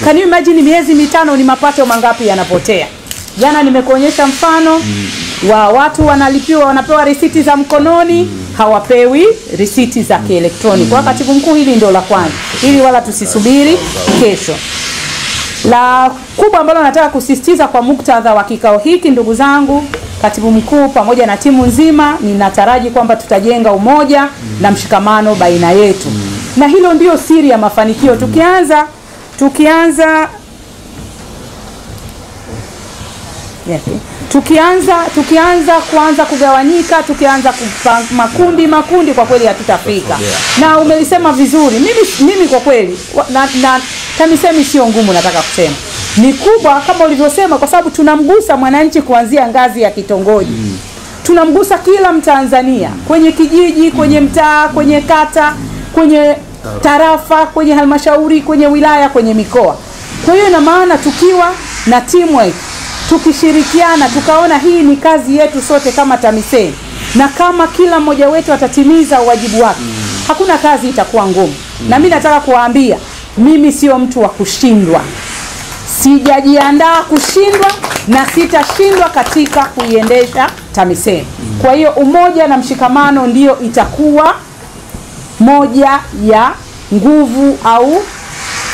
Can you imagine miezi mitano ni mapato mangapi yanapotea? Jana nimekuonyesha mfano wa watu wanalipiwa, wanapewa risiti za mkononi, hawapewi risiti za kielektroniki. Kwa Katibu Mkuu, hili ndio la kwanza. Hili wala tusisubiri kesho. La kubwa ambalo nataka kusisitiza kwa muktadha wa kikao hiki, ndugu zangu, Katibu Mkuu pamoja na timu nzima, ninataraji kwamba tutajenga umoja na mshikamano baina yetu. Na hilo ndio siri ya mafanikio. Tukianza kuanza kugawanyika, tukianza makundi kwa kweli hatutafika. Na umelisema vizuri. Mimi kwa kweli na TAMISEMI sio ngumu, nataka kusema ni kubwa kama ulivyosema, kwa sababu tunamgusa mwananchi kuanzia ngazi ya kitongoji. Tunamgusa kila Mtanzania, kwenye kijiji, kwenye mtaa, kwenye kata, kwenye tarafa, kwenye halmashauri, kwenye wilaya, kwenye mikoa. Kwa hiyo ina maana tukiwa na teamwork, tukishirikiana, tukaona hii ni kazi yetu sote kama TAMISEMI, na kama kila mmoja wetu atatimiza wajibu wake, hakuna kazi itakuwa ngumu. Na mimi nataka kuwaambia, mimi sio mtu wa kushindwa. Sijajiandaa kushindwa na sitashindwa katika kuiendesha TAMISEMI. Kwa hiyo umoja na mshikamano ndio itakuwa moja ya nguvu au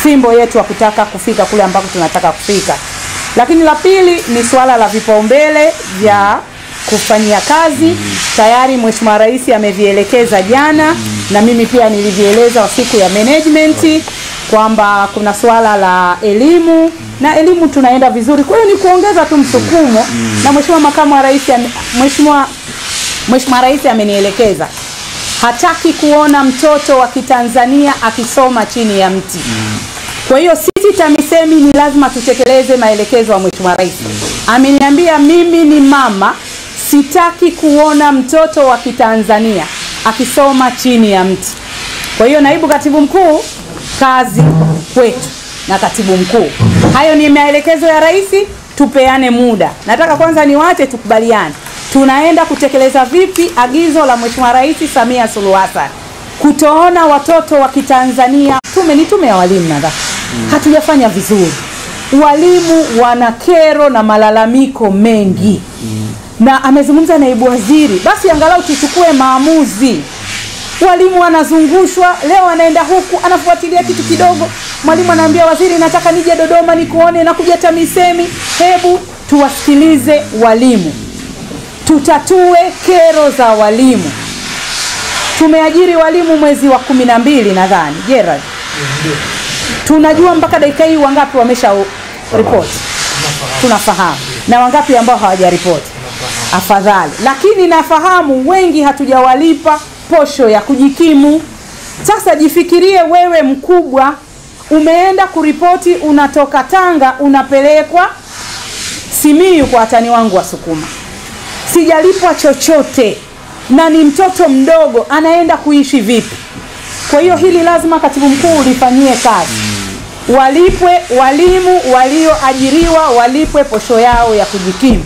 fimbo yetu wa kutaka kufika kule ambako tunataka kufika. Lakini la pili ni swala la vipaumbele vya kufanyia kazi. Tayari Mheshimiwa Rais amevielekeza jana, na mimi pia nilivieleza siku ya management kwamba kuna swala la elimu, na elimu tunaenda vizuri. Kwa hiyo ni kuongeza tu msukumo, na Mheshimiwa Makamu wa Rais Mheshimiwa Rais amenielekeza hataki kuona mtoto wa Kitanzania akisoma chini ya mti. Kwa hiyo sisi TAMISEMI ni lazima tutekeleze maelekezo ya Mheshimiwa Rais. Ameniambia mimi ni mama, sitaki kuona mtoto wa Kitanzania akisoma chini ya mti. Kwa hiyo Naibu Katibu Mkuu, kazi kwetu na Katibu Mkuu. Hayo ni maelekezo ya Rais, tupeane muda. Nataka kwanza niwaache tukubaliane. Tunaenda kutekeleza vipi agizo la Mheshimiwa Rais Samia Suluhu Hassan kutoona watoto wa Kitanzania. Tume ya walimu nadhani hatujafanya vizuri. Walimu wana kero na malalamiko mengi. na amezungumza naibu waziri, basi angalau tuchukue maamuzi. Walimu wanazungushwa, leo anaenda huku anafuatilia kitu kidogo, mwalimu anaambia waziri nataka nije Dodoma nikuone na kuja TAMISEMI. Hebu tuwasikilize walimu, tutatue kero za walimu. Tumeajiri walimu mwezi wa 12 nadhani, Gerald. Tunajua mpaka dakika hii wangapi wamesha report? Tunafahamu. Na wangapi ambao hawajaripoti? Afadhali. Lakini nafahamu wengi hatujawalipa posho ya kujikimu. Sasa jifikirie wewe mkubwa, umeenda kuripoti, unatoka Tanga unapelekwa Simiyu kwa watani wangu wa Sukuma. Sijalipwa chochote na ni mtoto mdogo, anaenda kuishi vipi? Kwa hiyo hili lazima katibu mkuu ulifanyie kazi. Walipwe walimu walioajiriwa, walipwe posho yao ya kujikimu.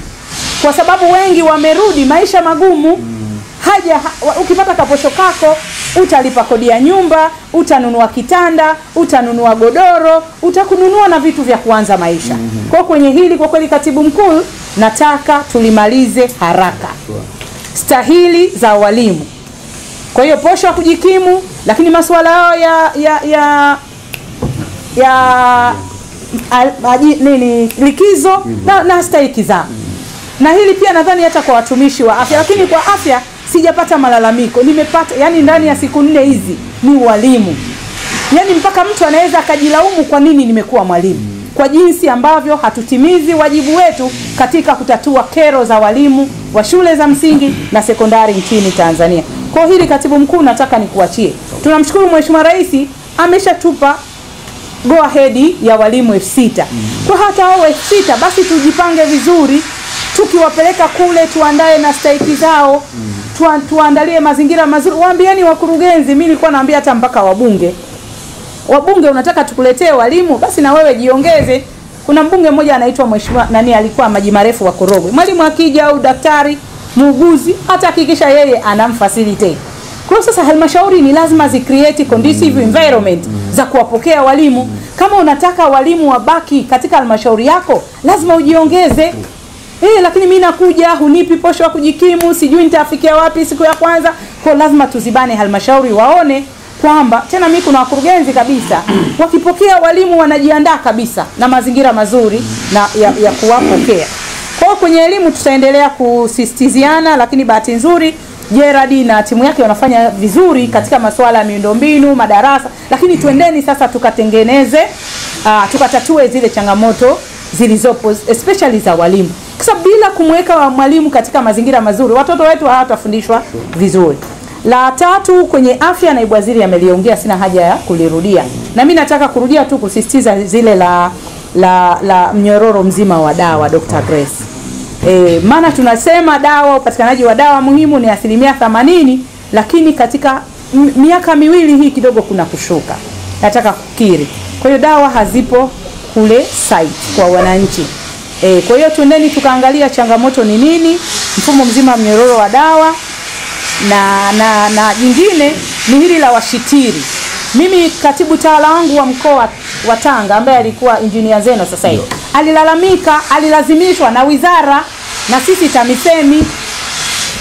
Kwa sababu wengi wamerudi maisha magumu. Ukipata kaposho kako, utalipa kodi ya nyumba, utanunua kitanda, utanunua godoro, utakununua na vitu vya kuanza maisha. Kwa kwenye hili kwa kweli katibu mkuu, nataka tulimalize haraka. Stahili za walimu. Kwa hiyo posho ya kujikimu, lakini masuala yao likizo na stahiki zao. Na hili pia nadhani hata kwa watumishi wa afya, lakini kwa afya sijapata malalamiko. Nimepata yani ndani ya siku 4 hizi ni walimu. Yani mpaka mtu anaweza akajilaumu kwa nini nimekuwa mwalimu. Kwa jinsi ambavyo hatutimizi wajibu wetu katika kutatua kero za walimu wa shule za msingi na sekondari nchini Tanzania. Kwa hili katibu mkuu nataka nikuachie. Tunamshukuru Mheshimiwa Rais ameshatupa go ahead ya walimu 6,000. Kwa hata hao 6,000 basi tujipange vizuri, tukiwapeleka kule tuandae na stahiki zao, tuandalie mazingira mazuri. Waambieni wakurugenzi, mimi nilikuwa naambia hata mpaka wabunge unataka tukuletee walimu, basi na wewe jiongeze. Kuna mbunge mmoja anaitwa Mheshimiwa alikuwa Maji Marefu wa Korogwe. Mwalimu akija au daktari, muuguzi, hata hakikisha yeye anamfacilitate. Kwa sasa halmashauri ni lazima create conducive environment za kuwapokea walimu. Kama unataka walimu wabaki katika halmashauri yako, lazima ujiongeze. Lakini mimi nakuja hunipi posho ya kujikimu, sijui nitafikia wapi siku ya kwanza. Kwa lazima tuzibane halmashauri waone kwamba tena mimi kuna wakurugenzi kabisa wakipokea walimu wanajiandaa kabisa na mazingira mazuri na ya kuwapokea. Kwa kwenye elimu tutaendelea kusisitiziana, lakini bahati nzuri Gerard na timu yake wanafanya vizuri katika masuala ya miundombinu, madarasa, lakini tuendeni sasa tukatatue zile changamoto zilizopo especially za walimu. Kwa bila kumweka mwalimu katika mazingira mazuri, watoto wetu hawatafundishwa vizuri. La tatu kwenye afya, naibu waziri ameliongea, sina haja ya kulirudia. Na mimi nataka kurudia tu kusisitiza zile la mnyororo mzima wa dawa, Dr. Grace. Maana tunasema dawa, upatikanaji wa dawa muhimu ni 80%, lakini katika miaka miwili hii kidogo kuna kushuka. Nataka kukiri. Kwa hiyo dawa hazipo kule site kwa wananchi. Kwa hiyo tuendeni tukaangalia changamoto ni nini, mfumo mzima mnyororo wa dawa, na jingine ni hili la washitiri. Mimi katibu tawala wangu wa mkoa wa Tanga ambaye alikuwa engineer Zeno sasa hivi, alilalamika, alilazimishwa na wizara na sisi TAMISEMI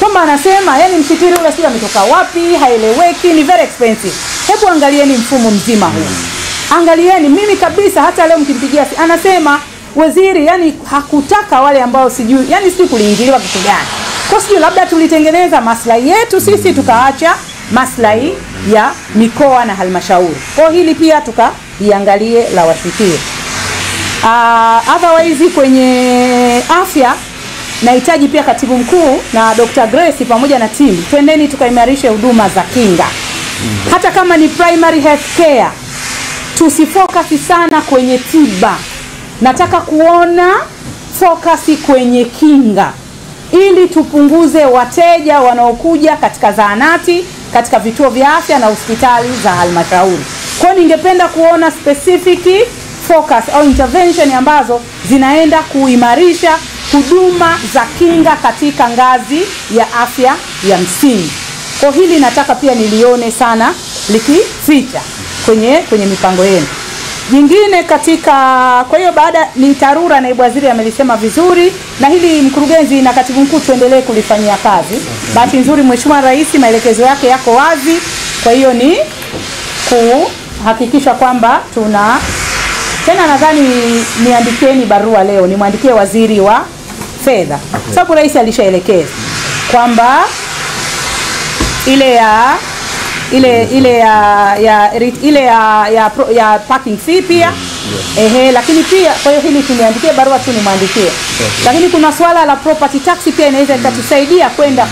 kwamba anasema yani mshitiri ule sio ametoka wapi, haeleweki, ni very expensive. Hebu angalieni mfumo mzima huu. Angalieni, mimi kabisa hata leo mkimpigia anasema waziri yani hakutaka wale ambao sijui, yani sijui kuliingiliwa kitu gani. Kwa sijui labda tulitengeneza maslahi yetu sisi tukaacha maslahi ya mikoa na halmashauri. Kwa hili pia tukaiangalie la washitiri. Otherwise kwenye afya nahitaji pia katibu mkuu na Dr. Grace pamoja na timu twendeni tukaimarishe huduma za kinga. Hata kama ni primary health care, tusifocus sana kwenye tiba. Nataka kuona focus kwenye kinga ili tupunguze wateja wanaokuja katika zahanati, katika vituo vya afya na hospitali za halmashauri. Kwa ningependa kuona specific focus au intervention ambazo zinaenda kuimarisha huduma za kinga katika ngazi ya afya ya msingi. Kwa hili nataka pia nilione sana likificha kwenye mipango yenu. Jingine katika, kwa hiyo baada ni TARURA, naibu waziri amelisema vizuri, na hili mkurugenzi na katibu mkuu tuendelee kulifanyia kazi. Bahati nzuri Mheshimiwa Rais maelekezo yake yako wazi, kwa hiyo ni kuhakikisha kwamba tena nadhani niandikieni barua leo, nimwandikie waziri wa fedha, sababu rais alishaelekeza kwamba ya parking fee pia lakini pia kwa hiyo hili tuniandikie barua tu nimwandikie. Lakini kuna swala la property tax pia inaweza ikatusaidia kwenda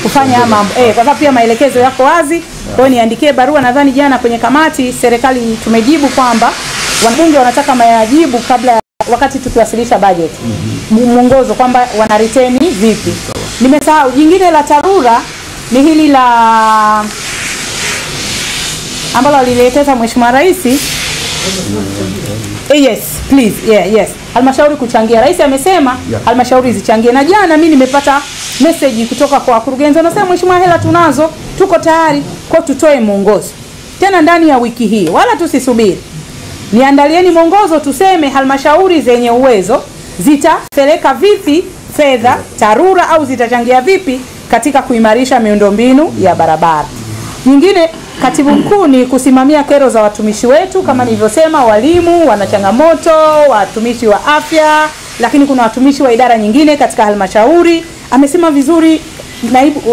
kufanya mambo kwa sababu pia maelekezo yako wazi. Kwa hiyo niandikie barua, nadhani jana kwenye kamati serikali tumejibu kwamba wabunge wanataka majibu kabla wakati tukiwasilisha budget. Mwongozo kwamba wana retain vipi. Nimesahau jingine la TARURA ni hili la ambalo alielekeza Mheshimiwa Rais. Yes, please. Yes. Halmashauri kuchangia. Rais amesema halmashauri zichangie. Na jana mimi nimepata message kutoka kwa wakurugenzi wanasema Mheshimiwa, hela tunazo, tuko tayari kwa tutoe mwongozo. Tena ndani ya wiki hii. Wala tusisubiri. Niandalieni mwongozo tuseme halmashauri zenye uwezo zitapeleka vipi fedha TARURA au zitachangia vipi katika kuimarisha miundombinu ya barabara. Nyingine katibu mkuu ni kusimamia kero za watumishi wetu kama nilivyosema, walimu wana changamoto, watumishi wa afya, lakini kuna watumishi wa idara nyingine katika halmashauri. Amesema vizuri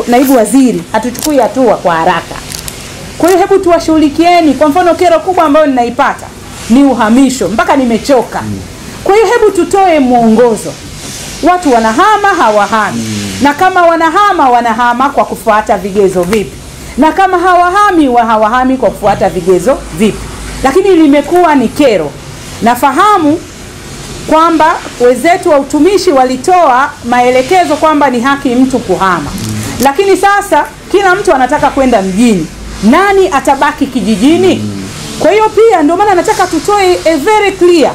naibu waziri, hatuchukui hatua kwa haraka. Kwa hiyo hebu tuwashughulikieni. Kwa mfano kero kubwa ambayo ninaipata ni uhamisho, mpaka nimechoka. Kwa hiyo hebu tutoe mwongozo. Watu wanahama hawahami. Na kama wanahama kwa kufuata vigezo vipi? Na kama hawahami kwa kufuata vigezo vipi? Lakini limekuwa ni kero. Nafahamu kwamba wenzetu wa utumishi walitoa maelekezo kwamba ni haki mtu kuhama. Lakini sasa kila mtu anataka kwenda mjini. Nani atabaki kijijini? Kwa hiyo pia ndio maana nataka tutoe a very clear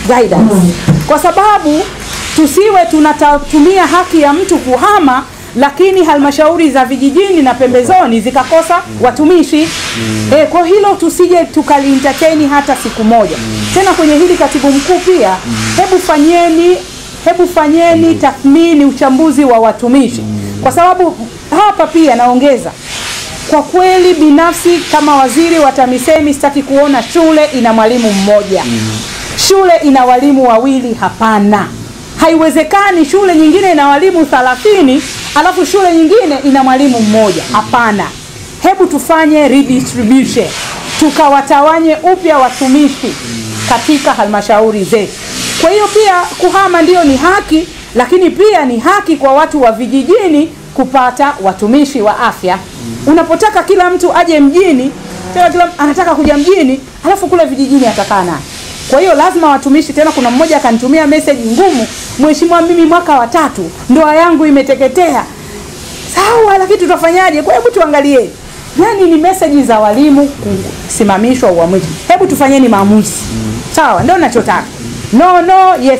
guidance. Kwa sababu tusiwe tunatumia haki ya mtu kuhama lakini halmashauri za vijijini na pembezoni zikakosa watumishi. Kwa hilo tusije tukali-entertain hata siku moja. Tena kwenye hili katibu mkuu pia hebu fanyeni tathmini, uchambuzi wa watumishi. Kwa sababu hapa pia naongeza, kwa kweli binafsi kama waziri wa TAMISEMI sitaki kuona shule ina mwalimu mmoja. Shule ina walimu wawili, hapana. Haiwezekani shule nyingine ina walimu 30 alafu shule nyingine ina mwalimu mmoja. Hapana. Hebu tufanye redistribution. Tukawatawanye upya watumishi katika halmashauri zetu. Kwa hiyo pia kuhama ndio ni haki, lakini pia ni haki kwa watu wa vijijini kupata watumishi wa afya. Unapotaka kila mtu aje mjini, kila anataka kuja mjini, alafu kule vijijini atakaa naye. Kwa hiyo lazima watumishi. Tena kuna mmoja akanitumia message ngumu, Mheshimiwa, mimi mwaka wa 3 ndoa yangu imeteketea. Sawa, lakini tutafanyaje? Kwa hebu tuangalie. Yaani ni message za walimu kusimamishwa uamuzi. Hebu tufanyeni maamuzi. Sawa, ndio ninachotaka. No, yes.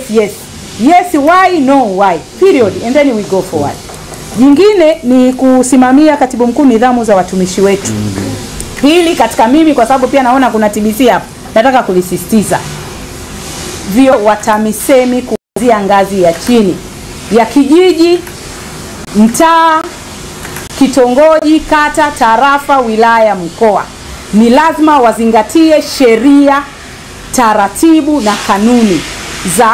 Yes, why, no, why. Period. And then we go forward. Jingine ni kusimamia katibu mkuu nidhamu za watumishi wetu. Hili katika mimi kwa sababu pia naona kuna TBC hapa. Nataka kulisisitiza. Vio wa TAMISEMI kuanzia ngazi ya chini, ya kijiji, mtaa, kitongoji, kata, tarafa, wilaya, mkoa, ni lazima wazingatie sheria, taratibu na kanuni za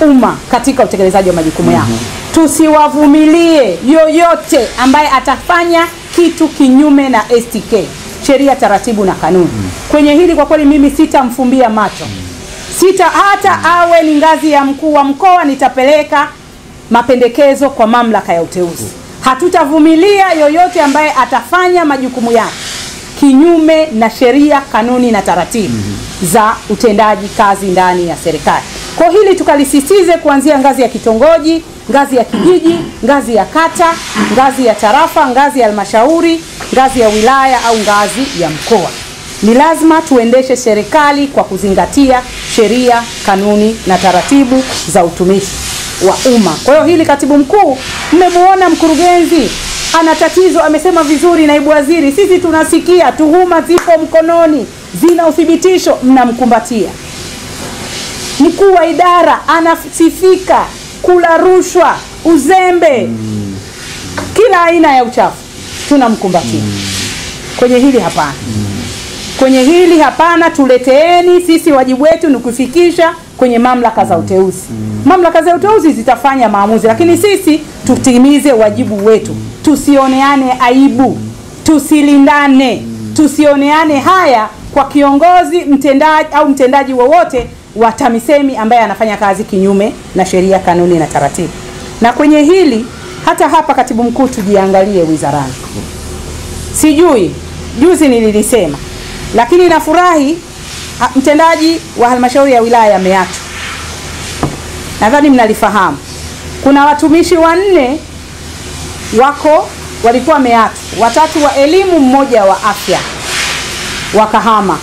umma katika utekelezaji wa majukumu yao. Tusiwavumilie yoyote ambaye atafanya kitu kinyume na STK, sheria, taratibu na kanuni. Kwenye hili kwa kweli mimi sitamfumbia macho. Hata awe ni ngazi ya mkuu wa mkoa, nitapeleka mapendekezo kwa mamlaka ya uteuzi. Hatutavumilia yoyote ambaye atafanya majukumu yake kinyume na sheria, kanuni na taratibu za utendaji kazi ndani ya serikali. Kwa hili tukalisisitize kuanzia ngazi ya kitongoji, ngazi ya kijiji, ngazi ya kata, ngazi ya tarafa, ngazi ya halmashauri, ngazi ya wilaya au ngazi ya mkoa. Ni lazima tuendeshe serikali kwa kuzingatia sheria, kanuni na taratibu za utumishi wa umma. Kwa hiyo hili katibu mkuu, mmemuona mkurugenzi ana tatizo, amesema vizuri naibu waziri, sisi tunasikia tuhuma zipo mkononi, zina uthibitisho, mnamkumbatia. Mkuu wa idara anasifika kula rushwa, uzembe, kila aina ya uchafu, tunamkumbatia. Kwenye hili hapana. Kwenye hili hapana, tuleteeni sisi, wajibu wetu ni kufikisha kwenye mamlaka za uteuzi. Mamlaka za uteuzi zitafanya maamuzi, lakini sisi tutimize wajibu wetu. Tusioneane aibu, tusilindane, tusioneane haya kwa kiongozi, mtendaji au mtendaji wowote wa TAMISEMI ambaye anafanya kazi kinyume na sheria, kanuni na taratibu. Na kwenye hili hata hapa katibu mkuu tujiangalie wizarani. Sijui juzi nililisema, lakini nafurahi mtendaji wa halmashauri ya wilaya ya Meatu, nadhani mnalifahamu, kuna watumishi 4 walikuwa Meatu, 3 wa elimu, 1 wa afya, wakahama.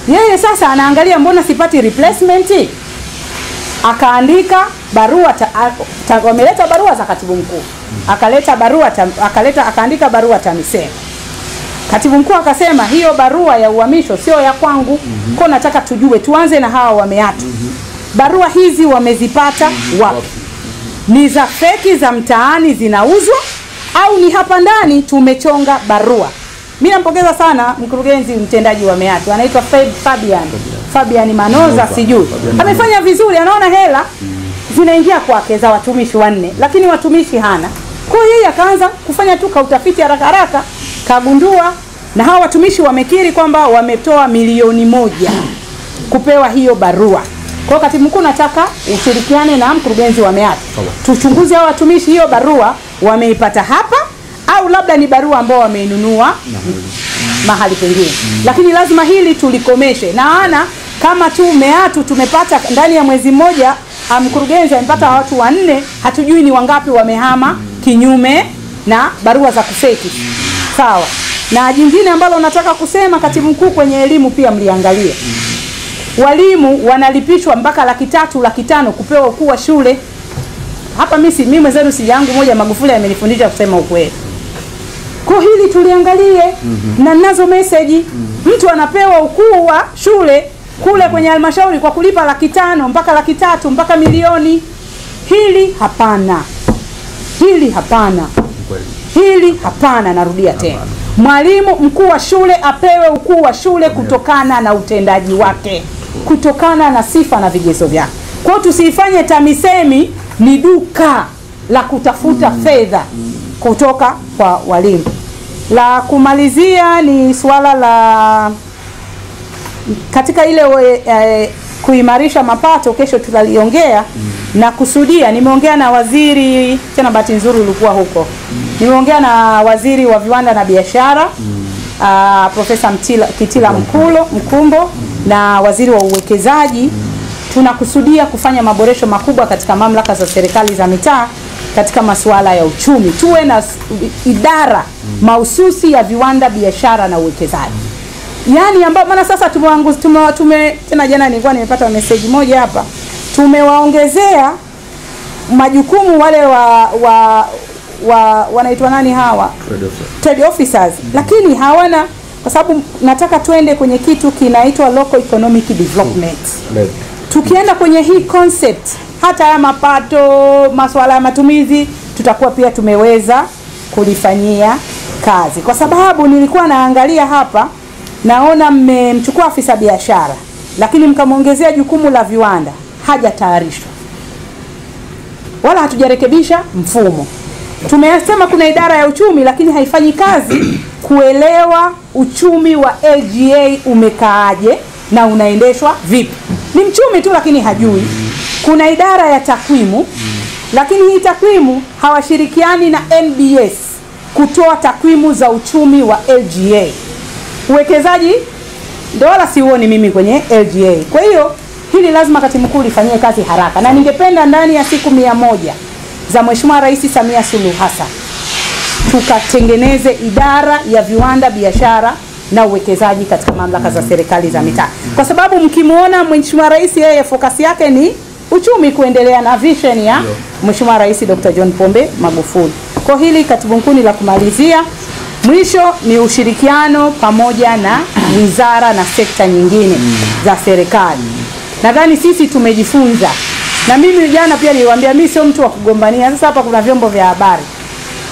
Yeye sasa anaangalia mbona sipati replacement, akaandika barua, wameleta barua za katibu mkuu, akaandika barua TAMISEMI. Katibu mkuu akasema hiyo barua ya uhamisho sio ya kwangu, kwa nataka tujue, tuanze na hawa wa Meatu. Barua hizi wamezipata wapi? Ni za feki za mtaani zinauzwa, au ni hapa ndani tumechonga barua? Mimi nampongeza sana mkurugenzi mtendaji wa Meatu, anaitwa Fabian Manoza, sijui amefanya vizuri, anaona hela zinaingia kwake za watumishi 4, lakini watumishi hana. Kwa hiyo yeye akaanza kufanya tu utafiti haraka, kagundua na hawa watumishi wamekiri kwamba wametoa milioni 1 kupewa hiyo barua. Kwa katibu mkuu nataka ushirikiane na mkurugenzi wa Meatu, tuchunguze hao watumishi, hiyo barua wameipata hapa au labda ni barua ambao wameinunua mahali pengine. Lakini lazima hili tulikomeshe. Na kama tu Meatu tumepata ndani ya mwezi mmoja, mkurugenzi amepata watu 4, hatujui ni wangapi wamehama kinyume na barua za kufeki. Sawa. Na jingine ambalo nataka kusema katibu mkuu, kwenye elimu pia mliangalie. Walimu wanalipishwa mpaka 300, 500 kupewa ukuu wa shule. Hapa mimi mwenzenu si yangu moja, Magufuli amenifundisha kusema ukweli. Kwa hili tuliangalie, na nazo message, mtu anapewa ukuu wa shule kule kwenye halmashauri kwa kulipa 500 mpaka 300 mpaka milioni. Hili hapana. Hili hapana, narudia tena. Mwalimu mkuu wa shule apewe ukuu wa shule kutokana na utendaji wake, kutokana na sifa na vigezo vyake. Kwa hiyo tusifanye TAMISEMI ni duka la kutafuta fedha kutoka kwa walimu. La kumalizia ni swala la katika ile kuimarisha mapato, kesho tutaliongea na kusudia. Nimeongea na waziri, tena bahati nzuri ulikuwa huko, nimeongea na waziri wa viwanda na biashara Profesa Kitila Mkumbo na waziri wa uwekezaji. Tunakusudia kufanya maboresho makubwa katika mamlaka za serikali za mitaa katika masuala ya uchumi. Tuwe na idara mahususi ya viwanda, biashara na uwekezaji. Yaani ambao maana sasa tena jana nilikuwa nimepata message moja hapa, tumewaongezea majukumu wale wanaitwa nani hawa? Trade officers. Lakini hawana, kwa sababu nataka tuende kwenye kitu kinaitwa local economic development. Tukienda kwenye hii concept, hata ya mapato, masuala ya matumizi, tutakuwa pia tumeweza kulifanyia kazi. Kwa sababu nilikuwa naangalia hapa, naona mmemchukua afisa biashara, lakini mkamwongezea jukumu la viwanda, hajatayarishwa wala hatujarekebisha mfumo. Tumesema kuna idara ya uchumi, lakini haifanyi kazi kuelewa uchumi wa LGA umekaaje na unaendeshwa vipi. Ni mchumi tu lakini hajui. Kuna idara ya takwimu, lakini hii takwimu hawashirikiani na NBS kutoa takwimu za uchumi wa LGA. Uwekezaji ndio wala siuoni mimi kwenye LGA. Kwa hiyo hili lazima katibu mkuu lifanyie kazi haraka, na ningependa ndani ya siku 100 za Mheshimiwa Rais Samia Suluhu Hassan tukatengeneze idara ya viwanda, biashara na uwekezaji katika mamlaka za serikali za mitaa. Kwa sababu mkimuona Mheshimiwa Rais, yeye focus yake ni uchumi, kuendelea na vision ya Mheshimiwa Rais Dr. John Pombe Magufuli. Kwa hili katibu mkuu ni la kumalizia. Mwisho ni ushirikiano pamoja na wizara na sekta nyingine za serikali. Nadhani sisi tumejifunza. Na mimi jana pia niliwaambia mimi sio mtu wa kugombania. Sasa hapa kuna vyombo vya habari.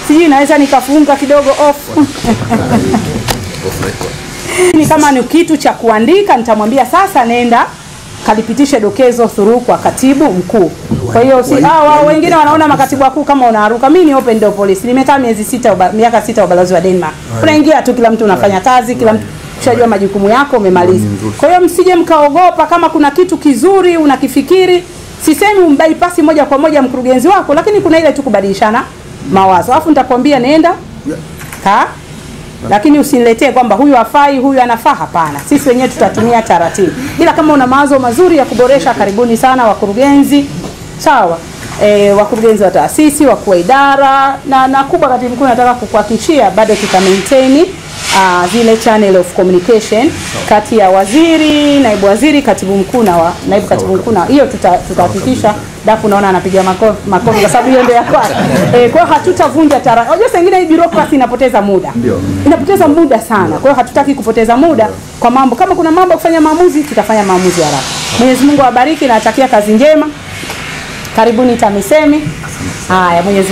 Sijui naweza nikafunga kidogo off. Ni kama ni kitu cha kuandika nitamwambia sasa nenda kalipitishe dokezo through kwa katibu mkuu. Kwa hiyo si wao wengine wanaona makatibu wakuu kama unaruka. Mimi ni open door policy. Nimekaa miaka 6 ubalozi wa Denmark. Unaingia tu, kila mtu unafanya kazi, kila mtu ushajua majukumu yako umemaliza. Kwa hiyo msije mkaogopa kama kuna kitu kizuri unakifikiri. Sisemi umbypass moja kwa moja mkurugenzi wako, lakini kuna ile tu kubadilishana mawazo. Alafu nitakwambia nenda lakini usiniletee kwamba huyu hafai, huyu anafaa. Hapana, sisi wenyewe tutatumia taratibu. Ila kama una mawazo mazuri ya kuboresha, karibuni sana wakurugenzi. Sawa. Wakurugenzi wa taasisi, wakuu wa idara na kubwa, katibu mkuu nataka kukuhakikishia bado tuta maintain zile channel of communication kati ya waziri, naibu waziri, katibu mkuu na naibu katibu mkuu, na hiyo tutahakikisha. Dafu naona anapiga makofi kwa sababu hiyo ndio ya kwake. Kwa hiyo hatutavunja taratibu. Unajua sengine hii bureaucracy inapoteza muda. Inapoteza muda sana. Kwa hiyo hatutaki kupoteza muda kwa mambo. Kama kuna mambo kufanya maamuzi, tutafanya maamuzi haraka. Mwenyezi Mungu awabariki na atakia kazi njema. Karibuni TAMISEMI. Haya, Mwenyezi